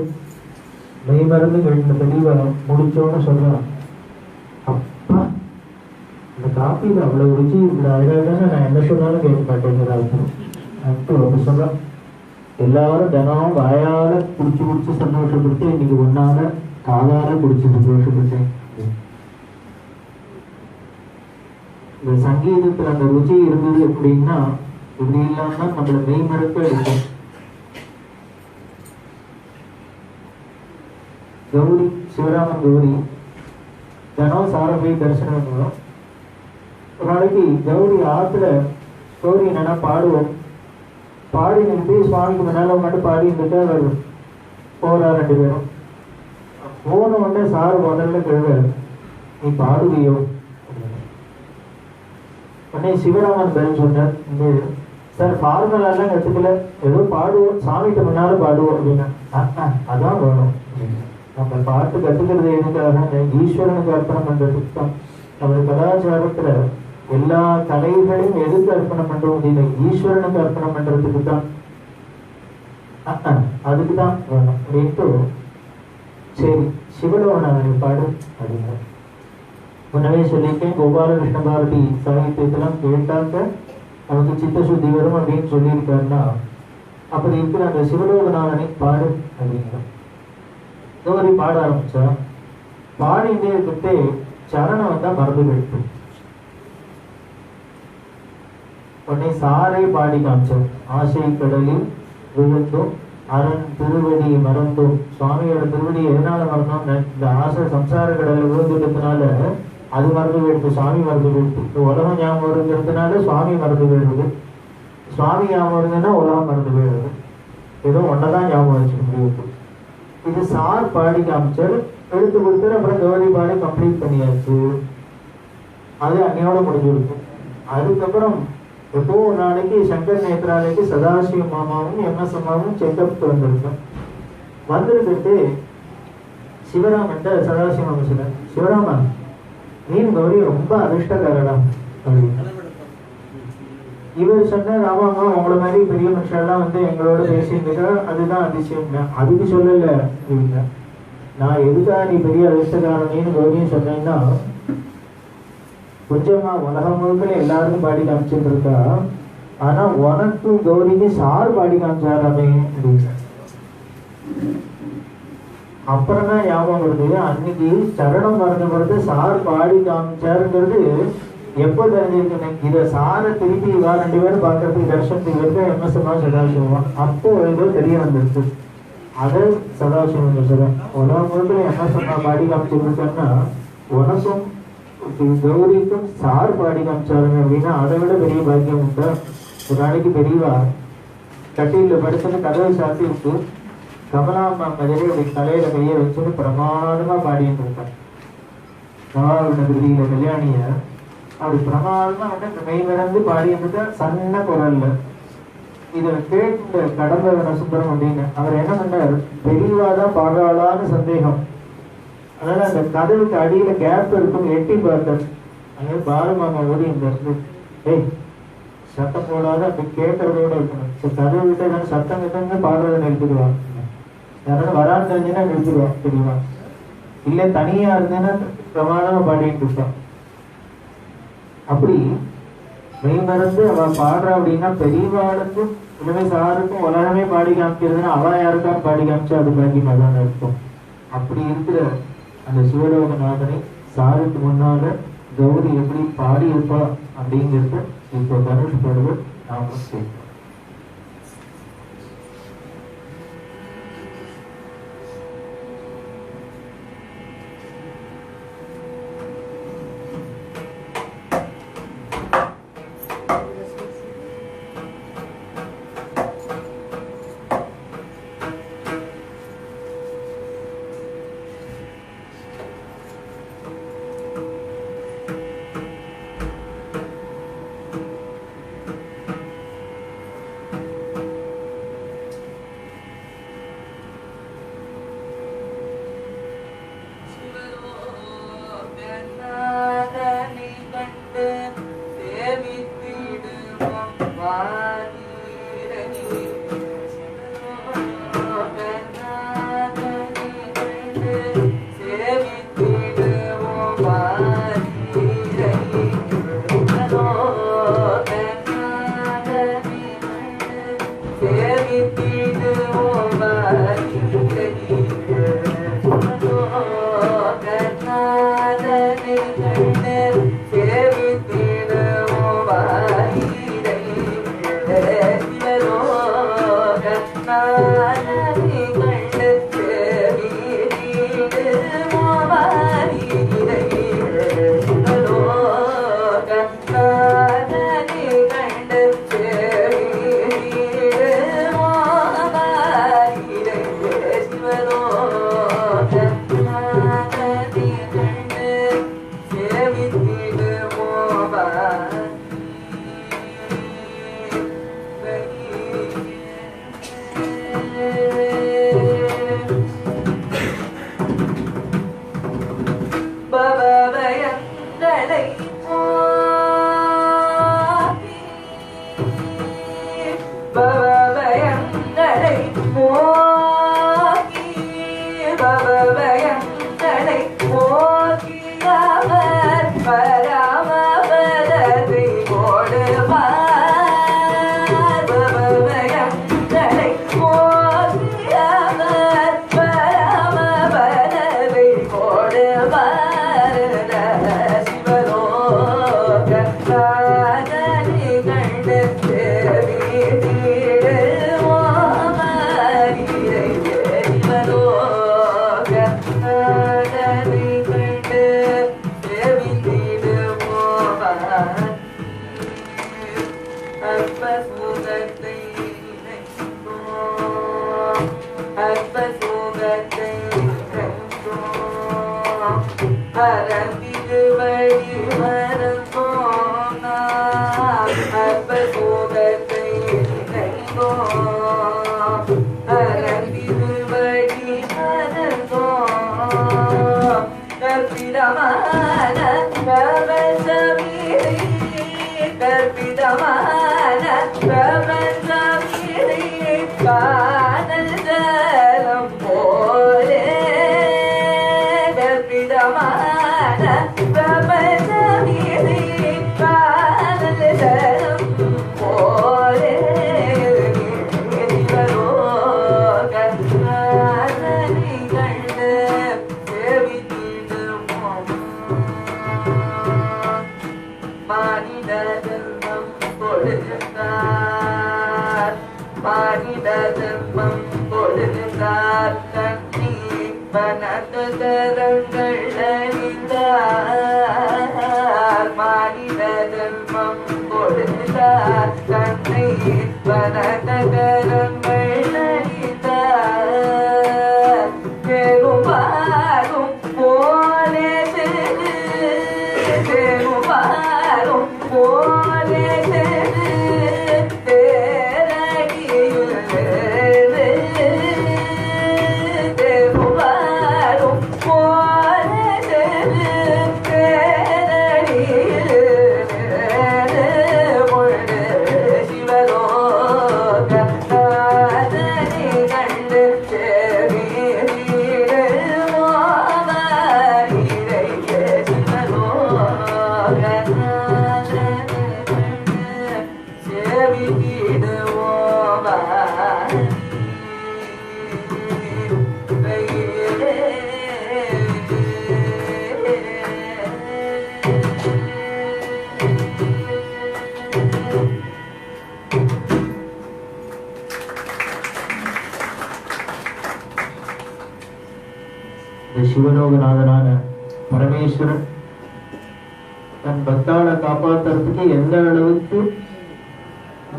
மெய் மறந்து கேட்ட தெளிவை முடிச்சோன்னு சொல்றான், அப்பா இந்த காப்பியில் அவ்வளவு ருச்சி இந்த அழகாக நான் என்ன சொன்னாலும் கேட்க மாட்டேங்கிறாரு அப்போ சொல்றான். எல்லாரும் தினம் வாயால குடிச்சு குடிச்சு சந்தோஷப்பட்டு இன்னைக்கு ஒன்னால காதால குடிச்சு சந்தோஷப்பட்டேன். இந்த சங்கீதத்துல அந்த ருச்சி இருந்தது எப்படின்னா, இப்படி இல்லாம நம்மள மெய் மறக்க எடுக்கும். கௌரி, சிவராமன் கௌரி தினம் சாரபை தரிசனம் பண்ணுவோம். ஒரு நாளைக்கு கௌரி ஆத்துல கௌரி என்னன்னா பாடுவோம், பாடி நின்று சுவாமிக்கு முன்னால மட்டும் பாடி இருந்துட்டு அவர் போறா. 2 பேரும் போன உடனே சாரு முதல்ல கேள்வாரு, நீ பாடுவியோ? உடனே சிவராமன் பதில் சொன்னார், சார் ஃபார்மலாலாம் கற்றுக்கல, ஏதோ பாடுவோம், சாமிக்கு முன்னால பாடுவோம் அப்படின்னா. அதான் வேணும், நம்ம பாட்டு கற்றுக்கிறது எதுக்காக? ஈஸ்வரனுக்கு அர்ப்பணம் பண்றதுக்கு தான். நம்ம கலாச்சாரத்துல எல்லா கலைகளையும் எதுக்கு அர்ப்பணம் பண்றோம் அப்படின்னா ஈஸ்வரனுக்கு அர்ப்பணம் பண்றதுக்கு தான். அதுக்கு தான் வேணும் அப்படின்ட்டு, சரி சிவலோகநாதனை பாடு அப்படின்னா. முன்னவே சொல்லியிருக்கேன், கோபாலகிருஷ்ண பாரதி சாகித்யத்தெல்லாம் கேட்டாக்க நமக்கு சித்தசுத்தி வரும் அப்படின்னு சொல்லியிருக்காருன்னா, அப்படி இருக்கிற அந்த சிவலோகநாதனை பாடு அப்படிங்கிற கௌரி பாட ஆரம்பிச்சா. பாடிட்டே இருக்கிட்டே சரணம் வந்தா மறந்து போயிட்டு உடனே சாரை பாடி காமிச்சோம். ஆசை கடலில் விழுந்தும் அரண் திருவடி மறந்தும். சுவாமியோட திருவடி எதனால மறந்தோம்? இந்த ஆசை சம்சார கடலில் விழுந்துட்டதுனால அது மறந்து போயிடுது, சுவாமி மறந்து போயிடுது. உலகம் ஞாபகம் வருங்கிறதுனால சுவாமி மறந்து போயிடுது, சுவாமி ஞாபகம் வருதுன்னா உலகம் மறந்து போயிடுது. ஏதோ ஒன்னதான் ஞாபகம் வச்சுக்க முடியும். இது சார் பாடி காமிச்சார், எடுத்து கொடுத்தாரு. அப்புறம் கௌரி பாடி கம்ப்ளீட் பண்ணியாச்சு. அது அன்னையோட முடிஞ்சிருக்கு. அதுக்கப்புறம் எப்போ ஒரு நாளைக்கு சங்கர் நேத்ராலைக்கு சதாசிவ மாமாவும் எம்எஸ் அம்மாவும் செக்கப் வந்திருக்கோம். வந்துருந்துட்டு சிவராமன் சதாசிவ மாமா சொன்ன, சிவராமன் நீ கௌரி ரொம்ப அதிர்ஷ்டக்காரடா அப்படின்னு. இவர் சொன்னார், ஆமாங்க உங்களை மாதிரி பெரிய மனுஷெல்லாம் வந்து எங்களோட பேசியிருந்தா அதுதான் அதிசயம். அதுக்கு சொல்லல அப்படிங்க, நான் எதுக்காக நீ பெரிய அதிர்ஷ்டக்காரனின்னு கௌரியும் சொன்னேன்னா, கொஞ்சமா உலகம் முழுக்க எல்லாருக்கும் பாடி காமிச்சுட்டு இருக்கா, ஆனா உனக்கும் கௌரிக்கு சார் பாடி காமிச்சாராமே அப்படின்னு. அப்புறம் தான் ஞாபகம் வருது, அன்னைக்கு சரணம் மறந்து சார் பாடி காமிச்சாருங்கிறது எப்போ தெரிஞ்சிருக்கேன். இதை சாரை திருப்பி 2 பேரும் பார்க்கறதுக்கு தர்ஷனத்துக்கு இருக்க எம்எஸ்எம்மா சதாசிவம் அப்போ ஏதோ தெரிய வந்துருக்கு. அதை சதாசிவம் சொல்றேன், உலகம் முழுக்க எம்எஸ்எம்மா பாடி காமிச்சிருக்கேன்னா உனக்கும் கௌரிக்கும் சார் பாடி காமிச்சாருங்க அப்படின்னா அதை விட பெரிய பாக்கியம் உண்டா? ஒரு நாளைக்கு பெரியவா கட்டில படுத்துட்டு கதவை சாத்தி விட்டு கமலாம்மா மதுரை அப்படி தலையில கையை வச்சுட்டு பிரமாதமா பாடிட்டு இருக்கான். நவாவிட கல்யாணிய அப்படி பிரமாதமா வந்து மெய் மறந்து பாடிட்டு சன்ன குரல்ல. இதை கேட்டு கடம்பவன சுந்தரம் அப்படின்னு அவர் என்ன பண்ணார், பெரியவாதான் பாடுறாளான்னு சந்தேகம். அதனால அந்த கதவுக்கு அடியில கேப் இருக்கும், எட்டி பார்த்தார். அங்கே பாலமாமா ஓடி இருந்தார். ஏய் சத்தம் போடாத, அப்படி கேட்கறதோட இருக்கணும். கதவு விட்டு சத்தம் கிட்ட பாடுறத நிறுத்திடுவான். யாரும் வரான்னு தெரிஞ்சுன்னா நிறுத்திடுவான் தெரியுமா, இல்ல தனியா இருந்தேன்னா பிரமாணமா பாடிட்டு இருப்பான். அப்படி மெய் மறந்து அவன் பாடுறா அப்படின்னா பெரியவாளுக்கும் இனிமே சாருக்கும் உலகமே பாடி காமிக்கிறதுன்னா அவன் யாருக்காரும் பாடி காமிச்சா அது பாக்கியமா தான் இருக்கும். அப்படி இருக்கிற அந்த சிவலோகநாதனை சாருக்கு முன்னால கௌரி எப்படி பாடி இருப்பா அப்படிங்கிறது இப்போ தனுஷ் பாடுவது நாம கேட்போம். சிவலோகநாதனான பரமேஸ்வரன் தன் பக்தாளை காப்பாற்றுறதுக்கு எந்த அளவுக்கு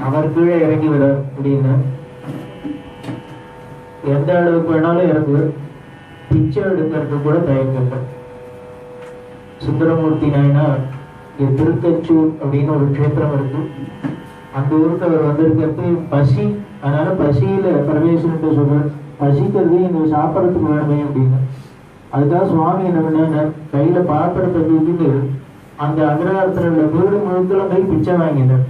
அவர் கீழே இறங்கி விட முடியுங்க, எந்த அளவுக்கு வேணாலும் இறங்கு, பிச்சை எடுக்கிறது கூட தயங்கல. சுந்தரமூர்த்தி நாயனார் திருக்கச்சூர் அப்படின்னு ஒரு க்ஷேத்திரம் இருக்கு, அந்த ஊருக்கு அவர் வந்திருக்கிறது பசி, அதனால பசியில பரமேஸ்வரன் சொல்றார், பசிக்கிறது இங்க சாப்பிட்றதுக்கு வேணுமே அப்படின்னு. அதுக்காக சுவாமி என்ன பண்ண, கையில பாத்திரத்தை தூக்கிட்டு அந்த அக்ரஹாரத்துல உள்ள வீடு முழுக்களும் போய் பிச்சை வாங்கினார்.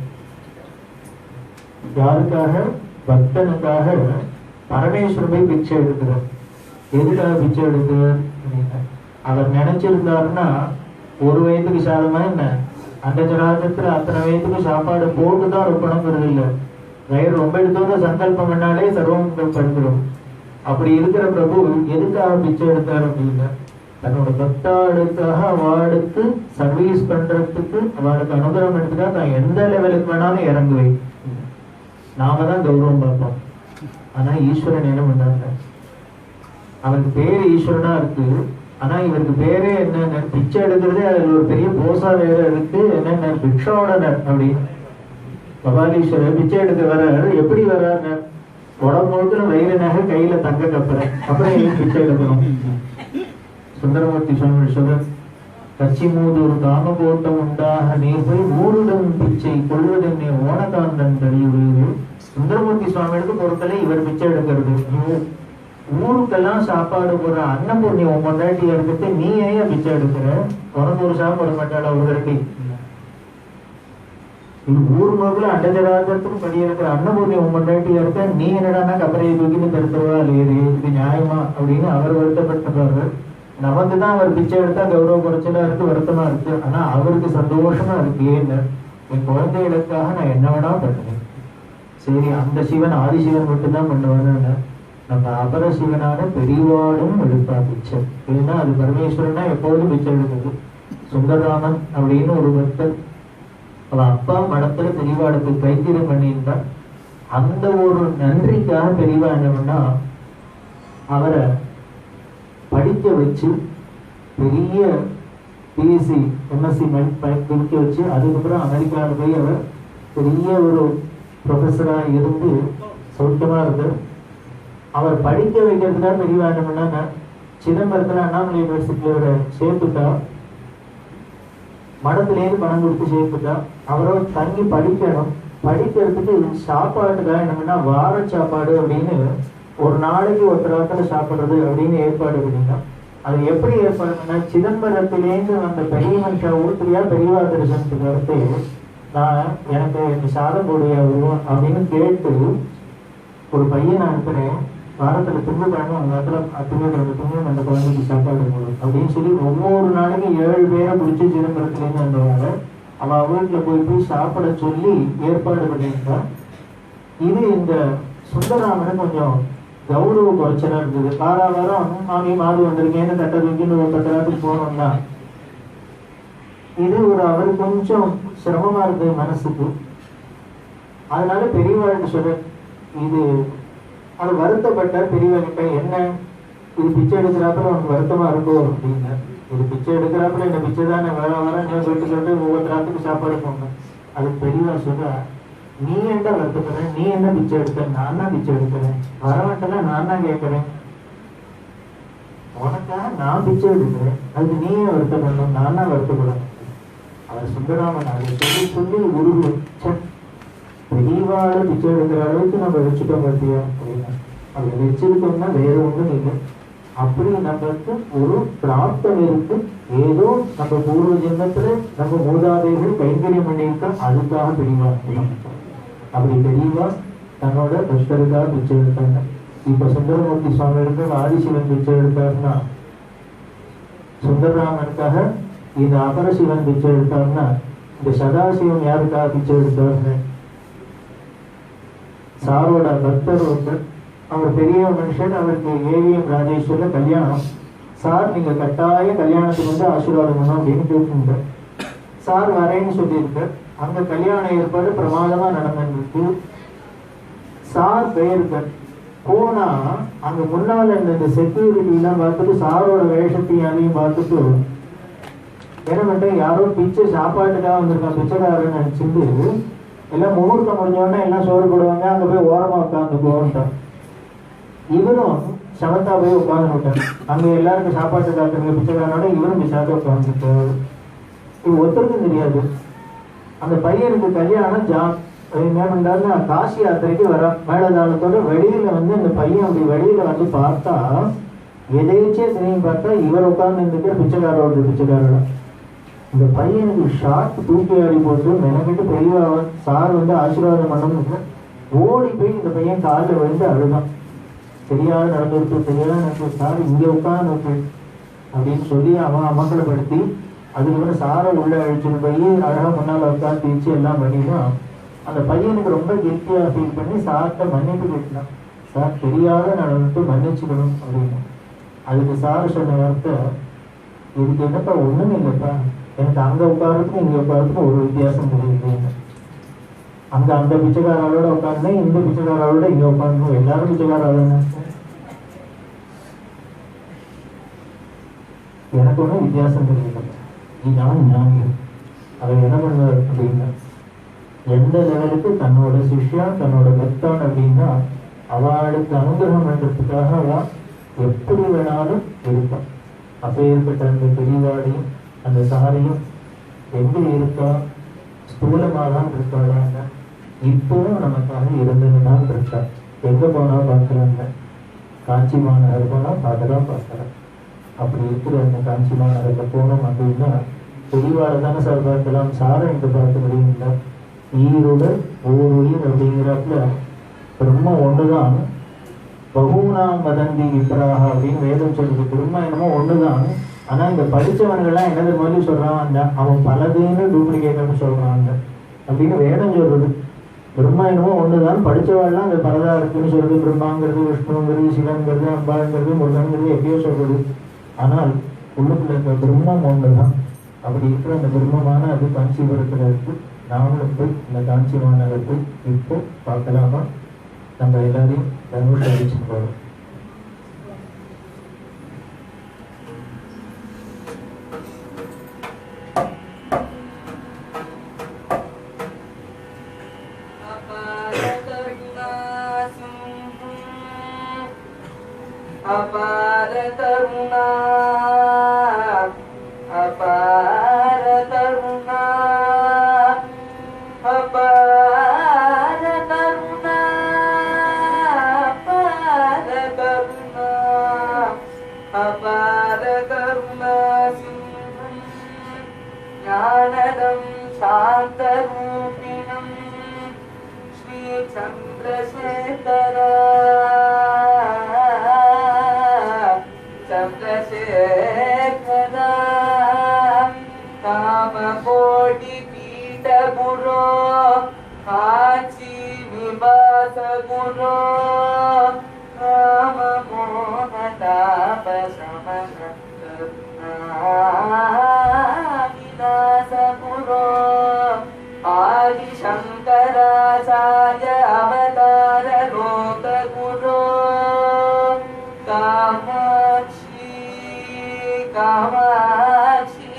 யாருக்காக? பக்தனுக்காக பரமேஸ்வரன் போய் பிச்சை எடுக்கிறார். எதுக்காக பிச்சை எடுக்கிறார்? அவர் நினைச்சிருந்தாருன்னா ஒரு வயதுக்கு சாதமா என்ன, அந்த ஜனாதத்துல அத்தனை வயதுக்கு சாப்பாடு போட்டுதான் ரொப்பணுங்கிறது இல்லை. வயிறு ரொம்ப எடுத்தோட சங்கல்பம் பண்ணாலே சர்வம் படுக்கிறோம். அப்படி இருக்கிற பிரபு எதுக்காக பிச்சை எடுத்தார் அப்படின்னா, தன்னோட பக்தாளுக்காக அவளுக்கு சர்வீஸ் பண்றதுக்கு, அவளுக்கு அனுகிரகம் எடுத்துக்கா நான் எந்த லெவலுக்கு வேணாலும் இறங்குவேன். நாம தான் கௌரவம் பார்ப்போம். ஆனா ஈஸ்வரன் என்ன பண்றாங்க, அவருக்கு பேரு ஈஸ்வரனா இருக்கு. ஆனா இவருக்கு பேரே என்னென்ன, பிச்சை எடுக்கிறதே அதுல ஒரு பெரிய போசா வேற இருக்கு. என்னென்ன பிக்ஷாடனர் அப்படின்னு, பவாலீஸ்வரர் பிச்சை எடுக்க வர்றாரு. எப்படி வர்றாரு, உடம்பு முழுக்க வயிறு நகை, கையில தங்க கப்புறேன், அப்புறம் ஏன் பிச்சை எடுக்கணும். சுந்தரமூர்த்தி சுவாமி சொல்ற, கச்சி மூதூர் காமகோட்டம் உண்டாக நீர் போய் ஊருடன் பிச்சை கொள்வதென்னை ஓனகாந்தன் கழிவுறு. சுந்தரமூர்த்தி சுவாமிகளுக்கு பொருட்களை இவர் பிச்சை எடுக்கிறது. ஊருக்கெல்லாம் சாப்பாடு போடுற அன்னபூர்ணி உன் பொண்டாட்டி எடுத்துட்டு நீ ஏன் பிச்சை எடுக்கிற, உனக்கு ஒரு சாப்பாடு மாட்டாளா ஒரு கரண்டி. இது ஊர் முழுக்க அண்டஜராஜத்துக்கு படி இருக்கிற அன்னபூர்ணி உன் பொண்டாட்டியா இருக்க, நீ என்னடானா கப்பரையை தூக்கின்னு தடுத்துருவா இல்லையே, இது நியாயமா அப்படின்னு அவர் வருத்தப்பட்டவர். நமக்கு தான் அவர் பிச்சை எடுத்தா கௌரவ குறைச்சலா இருக்கு, வருத்தமா இருக்கு. ஆனா அவருக்கு சந்தோஷமா இருக்கு. ஏன்னு, என் குழந்தைகளுக்காக நான் என்ன வேணா பண்ணுவேன். சரி, அந்த சிவன் ஆதிசிவன் மட்டும்தான் பண்ணுவான்னு, நம்ம அபர சிவனான பெரியவாடும் எடுப்பா பிச்சை. ஏன்னா அது பரமேஸ்வரனா எப்போதும் பிச்சை எடுக்குது. சுந்தரராமன் அப்படின்னு ஒரு பக்தர், அவன் அப்பா மடத்துல பெரியவாளுக்கு கைத்திரம் பண்ணியிருந்தா, அந்த ஒரு நன்றிக்காக பெரியவா என்ன பண்ணா, அவரை படிக்க வச்சு பெரிய பிஎஸ்சி எம்எஸ்சி படிக்க வச்சு, அதுக்கப்புறம் அமெரிக்காவில் போய் அவர் பெரிய ஒரு ப்ரொஃபஸரா இருந்து சௌக்கியமா இருந்தார். அவர் படிக்க வைக்கிறதுக்காக பெரியவா என்ன பண்ணாங்க, சிதம்பரத்துல அண்ணாமலை யூனிவர்சிட்டியோட சேர்த்துட்டா, மடத்திலேருந்து பணம் கொடுத்து சேர்த்துட்டா. அவரோட தங்கி படிக்கணும். படிக்கிறதுக்கு சாப்பாட்டுக்காக என்ன பண்ணா, வார சாப்பாடு அப்படின்னு ஒரு நாளைக்கு ஒருத்தராத்துல சாப்பிடுறது அப்படின்னு ஏற்பாடு பண்ணிட்டா. அது எப்படி ஏற்பாடு பண்ணா, சிதம்பரத்திலேருந்து வந்த பெரிய மனுஷா ஊர்த்தியா பெரியவா தரிசனத்துக்கு வரத்து, நான் எனக்கு சாதம் போடுவியா வருவோம் அப்படின்னு கேட்டு ஒரு பையன் அனுப்புறேன், வாரத்துல திங்கக்கிழமை அந்த இடத்துல திங்கக்கிழமை அந்த குழந்தைக்கு சாப்பாடு போடும் அப்படின்னு சொல்லி ஒவ்வொரு நாளைக்கு 7 பேரை பிடிச்சி சிதம்பரத்திலேருந்து வந்தவங்க அவன் வீட்டுல போய் சாப்பிட சொல்லி ஏற்பாடு பண்ணியிருந்தா. இது இந்த சுந்தரராமனுக்கு கொஞ்சம் கௌரவ குறைச்சலா இருந்தது. வாரம் மாமி மாது வந்திருக்கேன்னு தட்டை தூக்கின்னு ஒரு 10 நாட்டுக்கு போனோம்னா, இது ஒரு அவருக்கு கொஞ்சம் சிரமமா இருந்தது மனசுக்கு. அதனால பெரியவாழ்னு சொல்ற, இது அது வருத்தப்பட்ட பெரியவங்கிட்ட, என்ன இது பிச்சை எடுக்கிறாப்புல உனக்கு வருத்தமா இருக்கும் அப்படின்னா, இது பிச்சை எடுக்கிறாப்புல இந்த பிச்சை தானே வேற இன்னும் சொல்லிட்டு ஒவ்வொரு ராத்துக்கு சாப்பாடு போகணும். அதுக்கு பெரியவா சொல்ற, நீ என்ன வருத்தப்படுற, நீ என்ன பிச்சை எடுக்க, நான் தான் பிச்சை எடுக்கிறேன், வரவன்ட்டா நான் தான் கேட்கிறேன், உனக்காக நான் பிச்சை எடுக்கிறேன், அதுக்கு நீயே வருத்தப்படணும், நான் தான் வருத்தப்படணும். அவர் சுந்தராமன் அதை சொல்லி சொல்லி உருவு பெரியவாழ பிச்சை எடுக்கிற அளவுக்கு நம்ம வச்சுட்டோம் பார்த்தியா அப்படின்னா, அப்படி வச்சிருக்கோம்னா வேற ஒன்றும் இல்லை. அப்படி நம்மளுக்கு ஒரு பிராப்தம் இருக்கு. ஏதோ நம்ம பூர்வ ஜென்மத்துல நம்ம மூதாதைகள் கைங்கரியம் பண்ணியிருக்க, அதுக்காக பெரியவா. அப்படி பெரியவா தன்னோட பக்தருக்காக பிச்சை எடுத்தாங்க. இப்ப சுந்தரமூர்த்தி சுவாமிகளுக்கு ஆதிசிவன் பிச்சை எடுத்தாருன்னா, சுந்தரராமனுக்காக இந்த அபரசிவன் பிச்சை எடுத்தாருன்னா, இந்த சதாசிவன் யாருக்காக பிச்சை எடுத்தாருன்னு, சாரோட பக்தர் ஒருத்தர், அவர் பெரிய மனுஷன், அவருக்கு ஏவிஎம் ராஜேஸ்வரில் கல்யாணம். சார் நீங்க கட்டாய கல்யாணத்துக்கு வந்து ஆசீர்வாதம் பண்ணணும் அப்படின்னு கேட்டுருந்தார். சார் வரேன்னு சொல்லியிருக்கார். அந்த கல்யாண ஏற்பாடு பிரமாதமா நடந்திருக்கு. சார் பெயர்க்கார். போனா அங்க முன்னால இந்த செக்யூரிட்டி எல்லாம் பார்த்துட்டு, சாரோட வேஷத்தையும் அதையும் பார்த்துட்டு என்ன பண்ணிட்டேன், யாரோ பிச்சை சாப்பாட்டுக்காக வந்திருக்கான் பிச்சைக்காரன்னு நினைச்சிட்டு, எல்லாம் முகூர்த்தம் முடிஞ்சோடனே எல்லாம் சோறு போடுவாங்க, அங்க போய் ஓரமா உட்காந்து போன்ட்டான். இவரும் சமத்தா போய் உட்காந்துட்டார். அங்க எல்லாருக்கும் சாப்பாட்டு காட்டுங்க பிச்சைக்காரனோட இவரும் பிசாக்க உட்காந்துட்டாரு. இது ஒருத்தருக்கும் தெரியாது. அந்த பையனுக்கு கல்யாணம் என்ன பண்றாருன்னா, காசி யாத்திரைக்கு வர மேலதாளத்தோட வெளியில வந்து அந்த பையன் அப்படி வெளியில வந்து பார்த்தா, எதேச்சே திரும்பி பார்த்தா இவர் உட்கார்ந்து இருந்துட்டு பிச்சைக்காரோட இந்த பையனுக்கு ஷார்ட் தூக்கி ஆடி போட்டு மெனக்கிட்டு பெரியவா சார் வந்து ஆசீர்வாதம் பண்ணணும்னு ஓடி போய் இந்த பையன் காலில் விழுந்து அழுதான். தெரியாத நடந்துருக்கு சார் இங்க உட்காந்து அப்படின்னு சொல்லி அவன் அமக்கலப்படுத்தி, அதுக்கப்புறம் சாரை உள்ள அழிச்சுட்டு போய் அழகா முன்னால் உட்காந்து தீச்சு எல்லாம் பண்ணிதான் அந்த பையனுக்கு ரொம்ப கெட்டியா ஃபீல் பண்ணி சார்கிட்ட மன்னிப்பு கேட்டான். சார் தெரியாத நடந்துட்டு மன்னிச்சுக்கணும் அப்படின்னு. அதுக்கு சார் சொன்ன வார்த்தை, இதுக்கு என்னப்பா ஒண்ணுமே இல்லைப்பா, எனக்கு அங்க உட்காரத்துக்கும் இங்க உட்காரத்துக்கும் ஒரு வித்தியாசம் தெரியுது. அங்க அந்த பிச்சைக்காரோட உட்கார்ந்தேன், இந்த பிச்சைக்காரோட இங்க உட்காந்து எல்லாரும் பிச்சைக்காராக எனக்கு ஒன்றும் வித்தியாசம் தெரியல. இதுதான் ஞானிகள். அதை என்ன பண்ணுவார் அப்படின்னா, எந்த லெவலுக்கு தன்னோட சிஷ்யா தன்னோட பக்தான் அப்படின்னா அவளுக்கு அனுகிரகம் பண்றதுக்காக அவன் எப்படி வேணாலும் இருப்பான். அப்பேற்பட்ட அந்த பெரியவாடையும் அந்த சாரையும் எப்படி இருக்கா, ஸ்தூலமாக தான் இருக்காளாங்க, இப்பவும் நமக்காக இருந்ததுதான் இருக்கா. எங்க போனா பார்க்கலாங்க, காஞ்சி மாநகர் போனா பார்த்துதான் பார்க்கலாம். அப்படி இருக்கிற அந்த காஞ்சி மாநகரில் போனோம் அப்படின்னா பெரியவாளை தானே சார் பார்க்கலாம், சாரை இங்க பார்க்க முடியுங்களா? ஈருடல் ஓருயிர் அப்படிங்கிறப்பல பிரம்ம ஒண்ணுதான், பகுனாம் வதந்தி விப்ராக அப்படின்னு வேதம் சொல்லுது. பிரம்ம என்னமோ ஒண்ணுதான், ஆனா இந்த படிச்சவன்கள்லாம் என்னது மாதிரி சொல்றான், அவன் பலதுன்னு டூப்ளிகேட்னு சொல்றாங்க அப்படின்னு வேதம் சொல்றது. பிரம்மா என்னமோ ஒண்ணுதான், படிச்சவாள்லாம் அந்த பலதா இருக்குன்னு சொல்றது. பிரம்மாங்கிறது, விஷ்ணுங்கிறது, சிவன்கிறது, அம்பாங்கிறது, முருகன்கிறது எப்படியோ சொல்றது. ஆனால் உள்ளுக்குள்ள இருக்க பிரம்மம் ஒண்ணுதான். அப்படி இருக்கிற அந்த பிரம்மமான அது காஞ்சிபுரத்துல இருக்கு. நாமளும் போய் இந்த காஞ்சி மாநகரத்தை இப்போ பார்க்கலாமா? நம்ம எல்லாரையும் தனுஷ் அடிச்சு போறோம். அபார கருணா அபார கருணா அபார கருணா அபார கருணா அபார கருணா சிந்தும் ஞானதம் சாந்த ரூபிணம் ஸ்ரீ சந்திரசேகரா चंद्रशेखरा कामकोटि पीठ गुरो काची निवास गुरो राम मोहताप शमन विनाश गुरो आदि शंकराचार्य अवतार लोक गुरो कामाक्षी कामाक्षी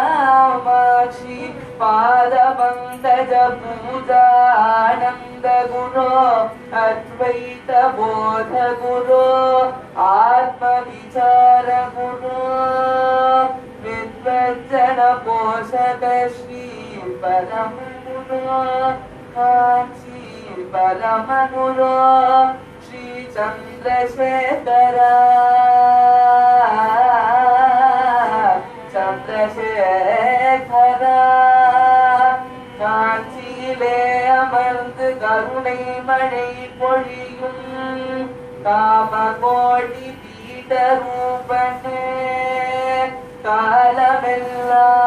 कामाक्षी पादपङ्कज पूजा आनन्द गुरो अद्वैत बोध गुरो आत्मविचार गुरो विद्वज्जन पोषक श्री परम गुरो कांची परम गुरो श्री चंद्रशेखरा चंद्रशेखरा காஞ்சியிலே அமர்ந்து கருணை மழை பொழியும் காமகோடி பீட ரூபனே காலமெல்லாம்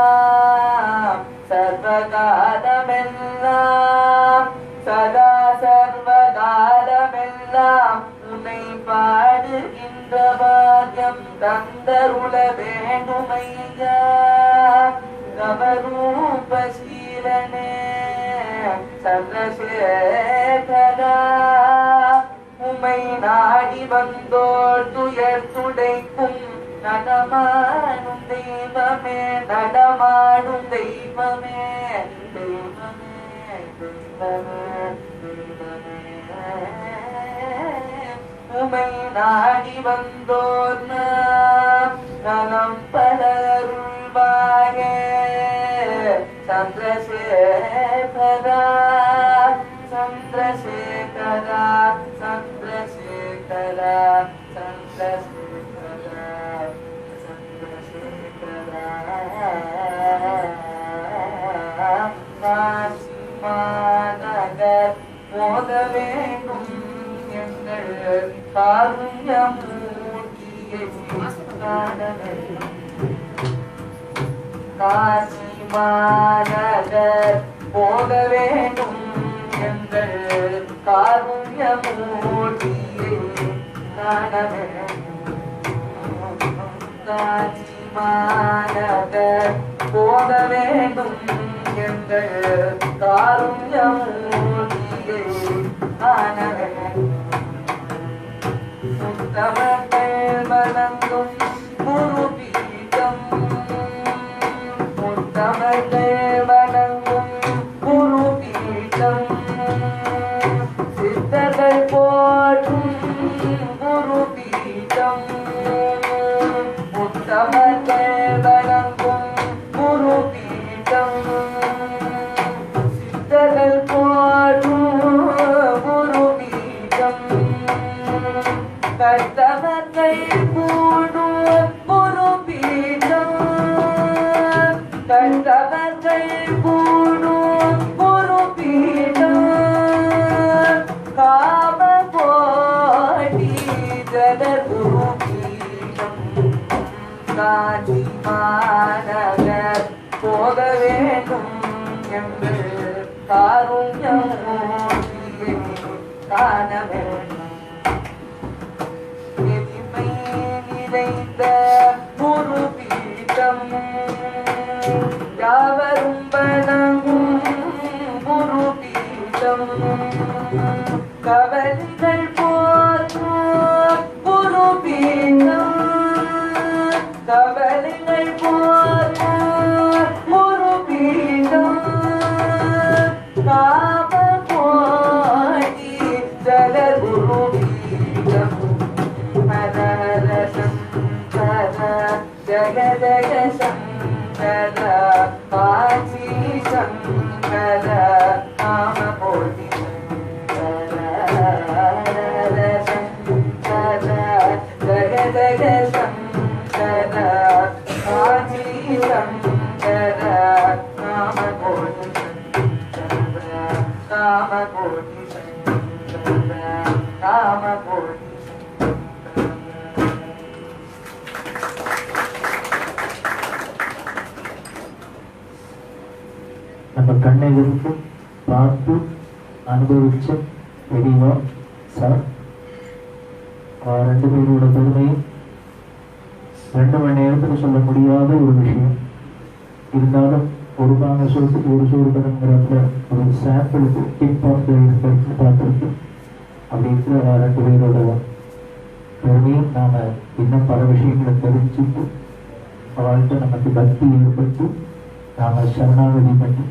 சர்வகாலமெல்லாம் சதா சர்வகாலமெல்லாம் உன்னை பாடுகின்ற பாக்கியம் தந்தருள வேண்டுமையா நவரூபசீலனே சந்திரசேகரா உமை நாடி வந்தோர் துயர் துடைக்கும் நடமாடும் தெய்வமே நடமாடும் தெய்வமே தெய்வமே உமை நாடி வந்தோர் நலம் பலருள்வாயே சந்திரசேகரா சந்திரசேகரா சந்திரசேகரா சந்திரசேகரா சந்திரசேகரா காஞ்சி மாநகர் போத வேண்டும் எங்கள் காருண்யமூர்த்தியை காஞ்சி மாநகர் போக வேண்டும் எங்கள் காருண்யமூர்த்தியை காண மாநகர் போக வேண்டும் எங்கள் காருண்யமூர்த்தியை காண முத்தமக்கள் வணங்கும் குருபீடம் முத்தமக்கள் வணங்கும் குருபீடம் சித்தர்கள் போற்றும் குருபீடம் முத்தமக்கள் வணங்கும் குருபீடம் சித்தர்கள் போற்றும் குருபீடம் கர்த்தவர்கள் கூடும் குருபீடம் கர்த்தவர்கள் கூடும் குருபீடம் காமகோடி ஜகத் குருபீடம் காஞ்சி மாநகர் போக வேண்டும் என்று காருண்யமூர்த்தியை காண வேண்டும் எளிமை நிறைந்த குருபீடம் யாவரும் வணங்கும் குருபீடம் கவலைகள் போற்றும் குருபீடம் கவலைகள் போற்றும் குருபீடம் காமகோடி ஜகத்குருபீடம் ஹர ஹர சங்கர ஜய ஜய சங்கர காஞ்சி சங்கர காமகோடி சங்கர ஹர ஹர சங்கர ஜய ஜய சங்கர காஞ்சி சங்கர காமகோடி சங்கர காமகோடி சங்கர காமகோடி நம்ம கண்ணை விரித்து பார்த்து அனுபவிச்ச தெளிவா சார் ரெண்டு பேரோட பெருமையும் 2 மணி நேரத்துக்கு சொல்ல முடியாத ஒரு விஷயம். இருந்தாலும் ஒரு பாங்க சொல்றதுக்கு ஒரு சோறு கணங்கிறப்ப ஒரு சாம்பிளுக்கு டிப் ஆஃப் பார்த்துருக்கு. அப்படி இருக்கிற 2 பேரோட பெருமையும் நாம் இன்னும் பல விஷயங்களை தெரிஞ்சுட்டு அவள்கிட்ட நமக்கு பக்தி ஏற்பட்டு நாம் சரணாகதி பண்ணி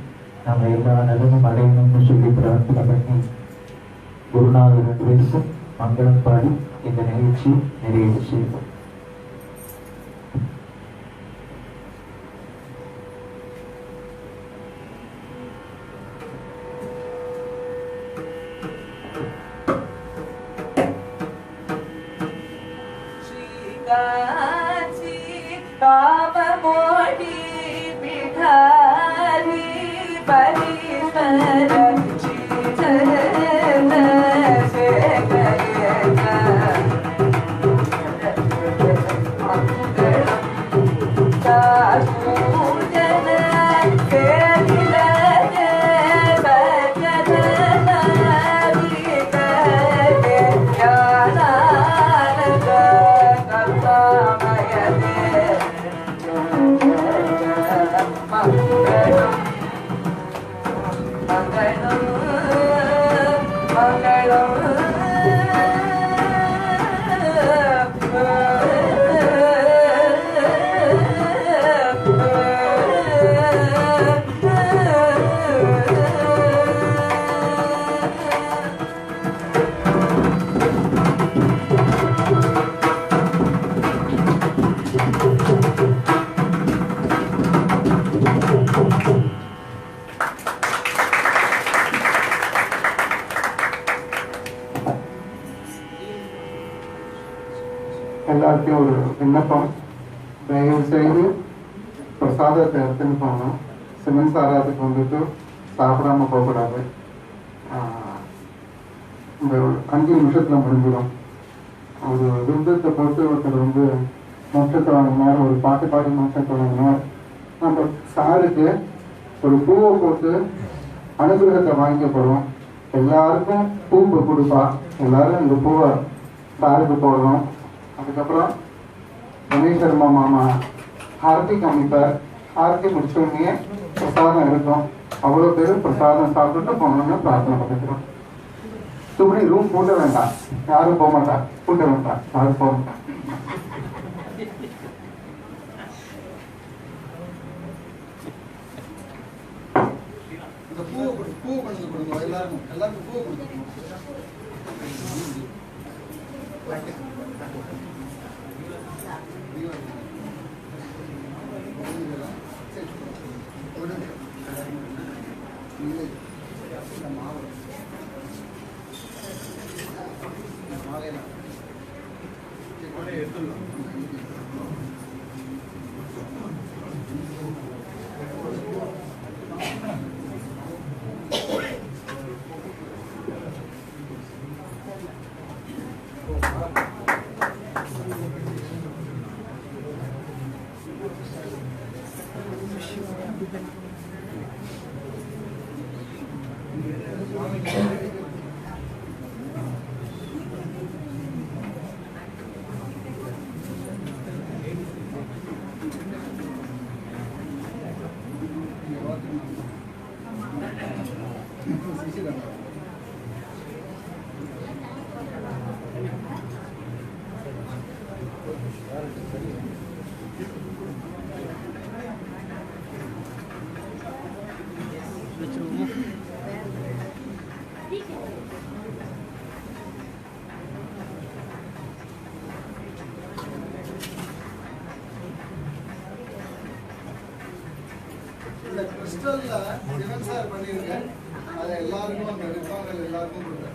நாம் எல்லா நிலமும் அடையணும்னு சொல்லி பிரார்த்தனை பண்ணி குருநாதர் 2 பேருக்கும் மங்களம் பாடி இந்த நிகழ்ச்சி நிறைவு செய்வோம். காஞ்சி காமகோடி பிடாரி பரீஸ்வர ஸ்ரீசரண சேகரேன மங்களம் சாசூஜன கேதிலன பஜன விகரே ஞானானந்த கல்பாமயதே மங்களம் மங்களம் மங்களம் எல்லாத்தையும் ஒரு விண்ணப்பம், தயவு செய்து பிரசாதத்தை எடுத்துன்னு போகணும். சிமெண்ட் சாராத்துக்கு வந்துட்டு சாப்பிடாம போகக்கூடாது. இந்த 5 நிமிஷத்துல முடிஞ்சிடும். ஒரு விருந்தத்தை பொறுத்து ஒருத்தர் வந்து மோட்சத்தை வாங்கினார், ஒரு பாட்டு பாடி மோட்சத்தை வாங்கினார். நம்ம சாருக்கு ஒரு பூவை போட்டு அனுகிரகத்தை வாங்கிக்க போகிறோம். எல்லாருக்கும் பூ கொடுப்பா. எல்லாரும் இந்த பூவை சாருக்கு போடணும். அதுக்கப்புறம் கணேஷ் சர்மா மாமா ஆரத்தி காமிப்பார். ஆரத்தி முடிச்ச உடனே பிரசாதம் இருக்கும். அவ்வளோ பேர் பிரசாதம் சாப்பிட்டுட்டு போனோம்னு பிரார்த்தனை பண்ணிக்கிறோம். இப்படி ரூம் பூட்ட வேண்டாம், யாரும் போக மாட்டா. பூட்ட வேண்டாம், யாரும் போக மாட்டா. பூ பண்ணது கொடுங்க. எல்லாருக்கும் பூ கொடுக்கணும். கிறிஸ்டல்ல சிவன் சார் பண்ணியிருக்கேன். அதை எல்லாருக்கும் அந்த விருப்பங்கள் எல்லாருக்கும் கொடுத்தேன்.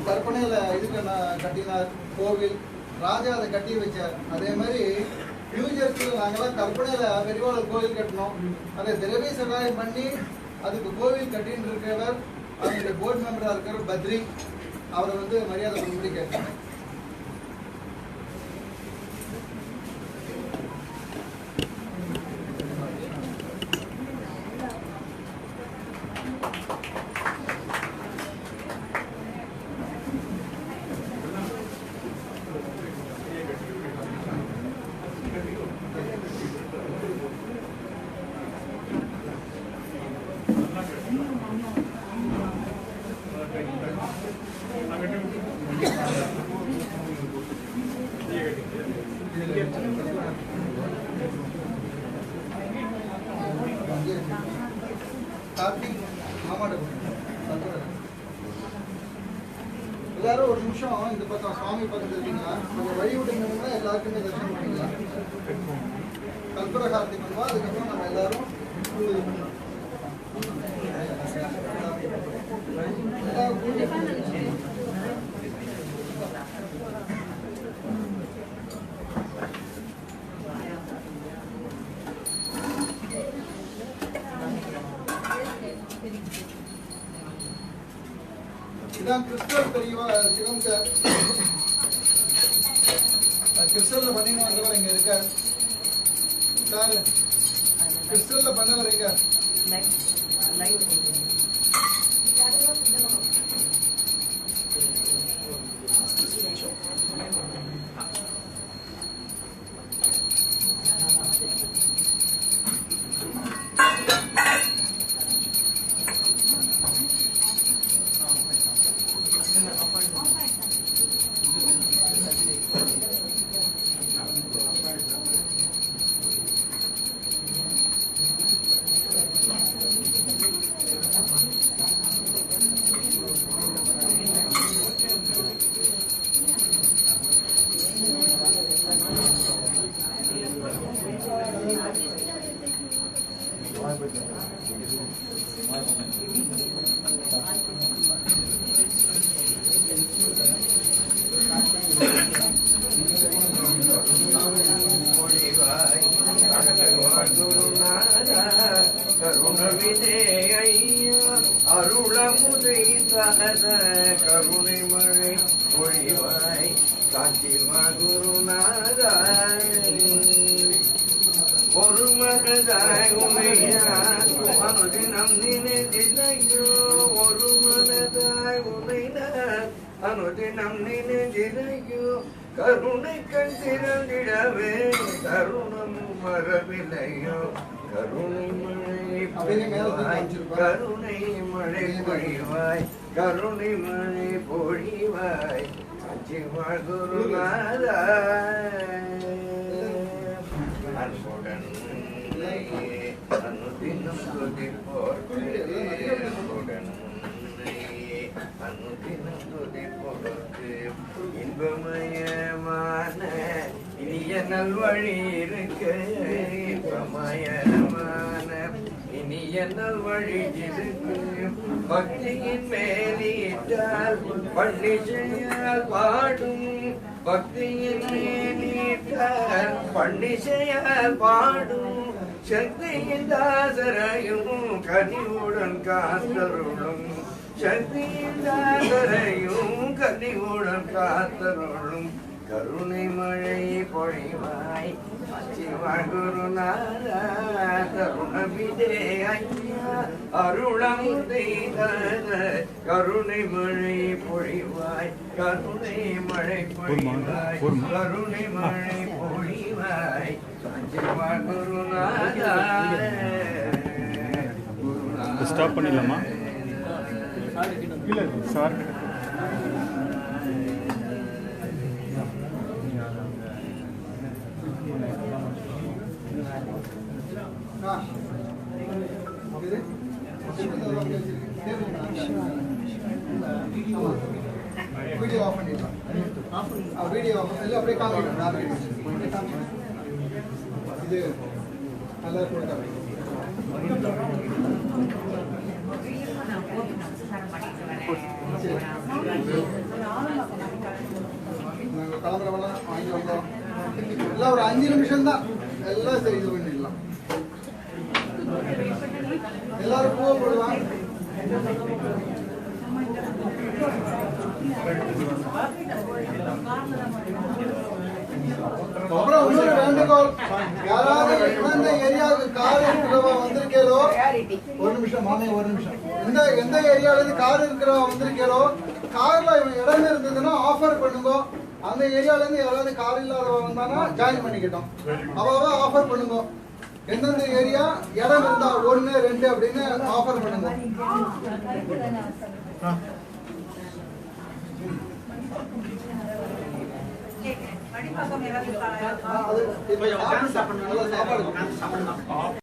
கற்பனையில இதுக்கு கட்டினார் கோவில், ராஜா அதை கட்டி வச்சார். அதே மாதிரி நியூஜெர்சியில் நாங்களாம் கற்பனையில பெரியவாளர் கோவில் கட்டினோம். அதை திரவிய சகாயம் பண்ணி அதுக்கு கோவில் கட்டின்னு இருக்கிறவர், அவருடைய போர்டு மெம்பரா இருக்கிற பத்ரி, அவரை மரியாதை பண்ணும்படி கேட்கிறேன். எல்லாரும் ஒரு நிமிஷம் இந்த பக்கம் சுவாமி பக்கத்தில் இருக்கீங்களா? கொஞ்சம் வழி விட்டுங்கன்னா எல்லாருக்குமே தரிசனம் பண்ணிக்கலாம். கல்புர கார்த்தி பண்ணுவா. அதுக்கப்புறம் நம்ம எல்லாரும் இதான் கிறிஸ்டல் பெரியவா சிவன் சார். கிறிஸ்டல்ல பண்ணின்னு வந்தவர் இங்க இருக்கார் சார். கிறிஸ்டல்ல பண்ணவர் எங்க? அருளமுதை தர கருணை மழை பொழிவாய் காட்சிமா குருநாதா ஒரு மனதாய் உமையா அனுதினம் நினைந்திலையோ ஒரு மனதாய் உமையா அனுதினம் நினைந்திலையோ கருணை கண் திறந்திடவே கருணம் வரவில்லையோ கருணை மழை பொழிவாய் கருணை மழை பொழிவாய் கருணை மழை பொழிவாய் காட்சிமா குருநாதா அன்புடன் அனுதினம் துதிப்போர்க்கு அன்புடன் அனுதினம் துதிப்போர்க்கு இன்பமயமான இனிய நல்வழி இருக்க இன்பமயமான இனிய நல்வழி இருக்கு பக்தியின் மேலீட்டால் பண்டிசையால் பாடும் பக்தியின் மேலீட்டால் பண்டிசையால் பாடும் சக்தியின் தாசரையும் கனிவுடன் காத்தருளும் சக்தியின் தாசரையும் கனிவுடன் காத்தருளும் கருணை மழை பொழிவாய் சிவா குருநாதா கருணவிதே ஐயா அருளம் தெய்தத கருணை மழை பொழிவாய் கருணை மழை பொழிவாய் கருணை மழை பொழிவாய் சிவா குருநாதா ஸ்டாப் பண்ணிடலாமா சார் வீடியோ ஆஃப் பண்ணிடலாம் வீடியோ எல்லாம் அப்படியே காமிக்கலாம் இது நல்லா கொடுத்தாங்க நாங்கள் கிளம்புறவெல்லாம் வாங்கி வந்தோம் எல்லாம் ஒரு 5 நிமிஷம் தான் எல்லாம் சரி இது பண்ணிடலாம் எல்லாரும் பூவை போடுவாங்க அப்புறம் இன்னொரு வேண்டுகோள் யாராவது எந்தெந்த ஏரியாவுக்கு கார் இருக்கிறவா வந்திருக்கேளோ ஒரு நிமிஷம் மாமே ஒரு நிமிஷம் எந்த ஏரியால இருந்து கார் இருக்கிறவா வந்திருக்கேளோ கார்ல இடம் இருந்ததுன்னா ஆஃபர் பண்ணுங்க அந்த ஏரியால இருந்து யாராவது கார் இல்லாதவா வந்தானா ஜாயின் பண்ணிக்கிட்டோம் அவாவா ஆஃபர் பண்ணுங்க எந்தெந்த ஏரியா இடம் இருந்தா 1 2 அப்படின்னு ஆஃபர் பண்ணுங்க அது சாப்பாடு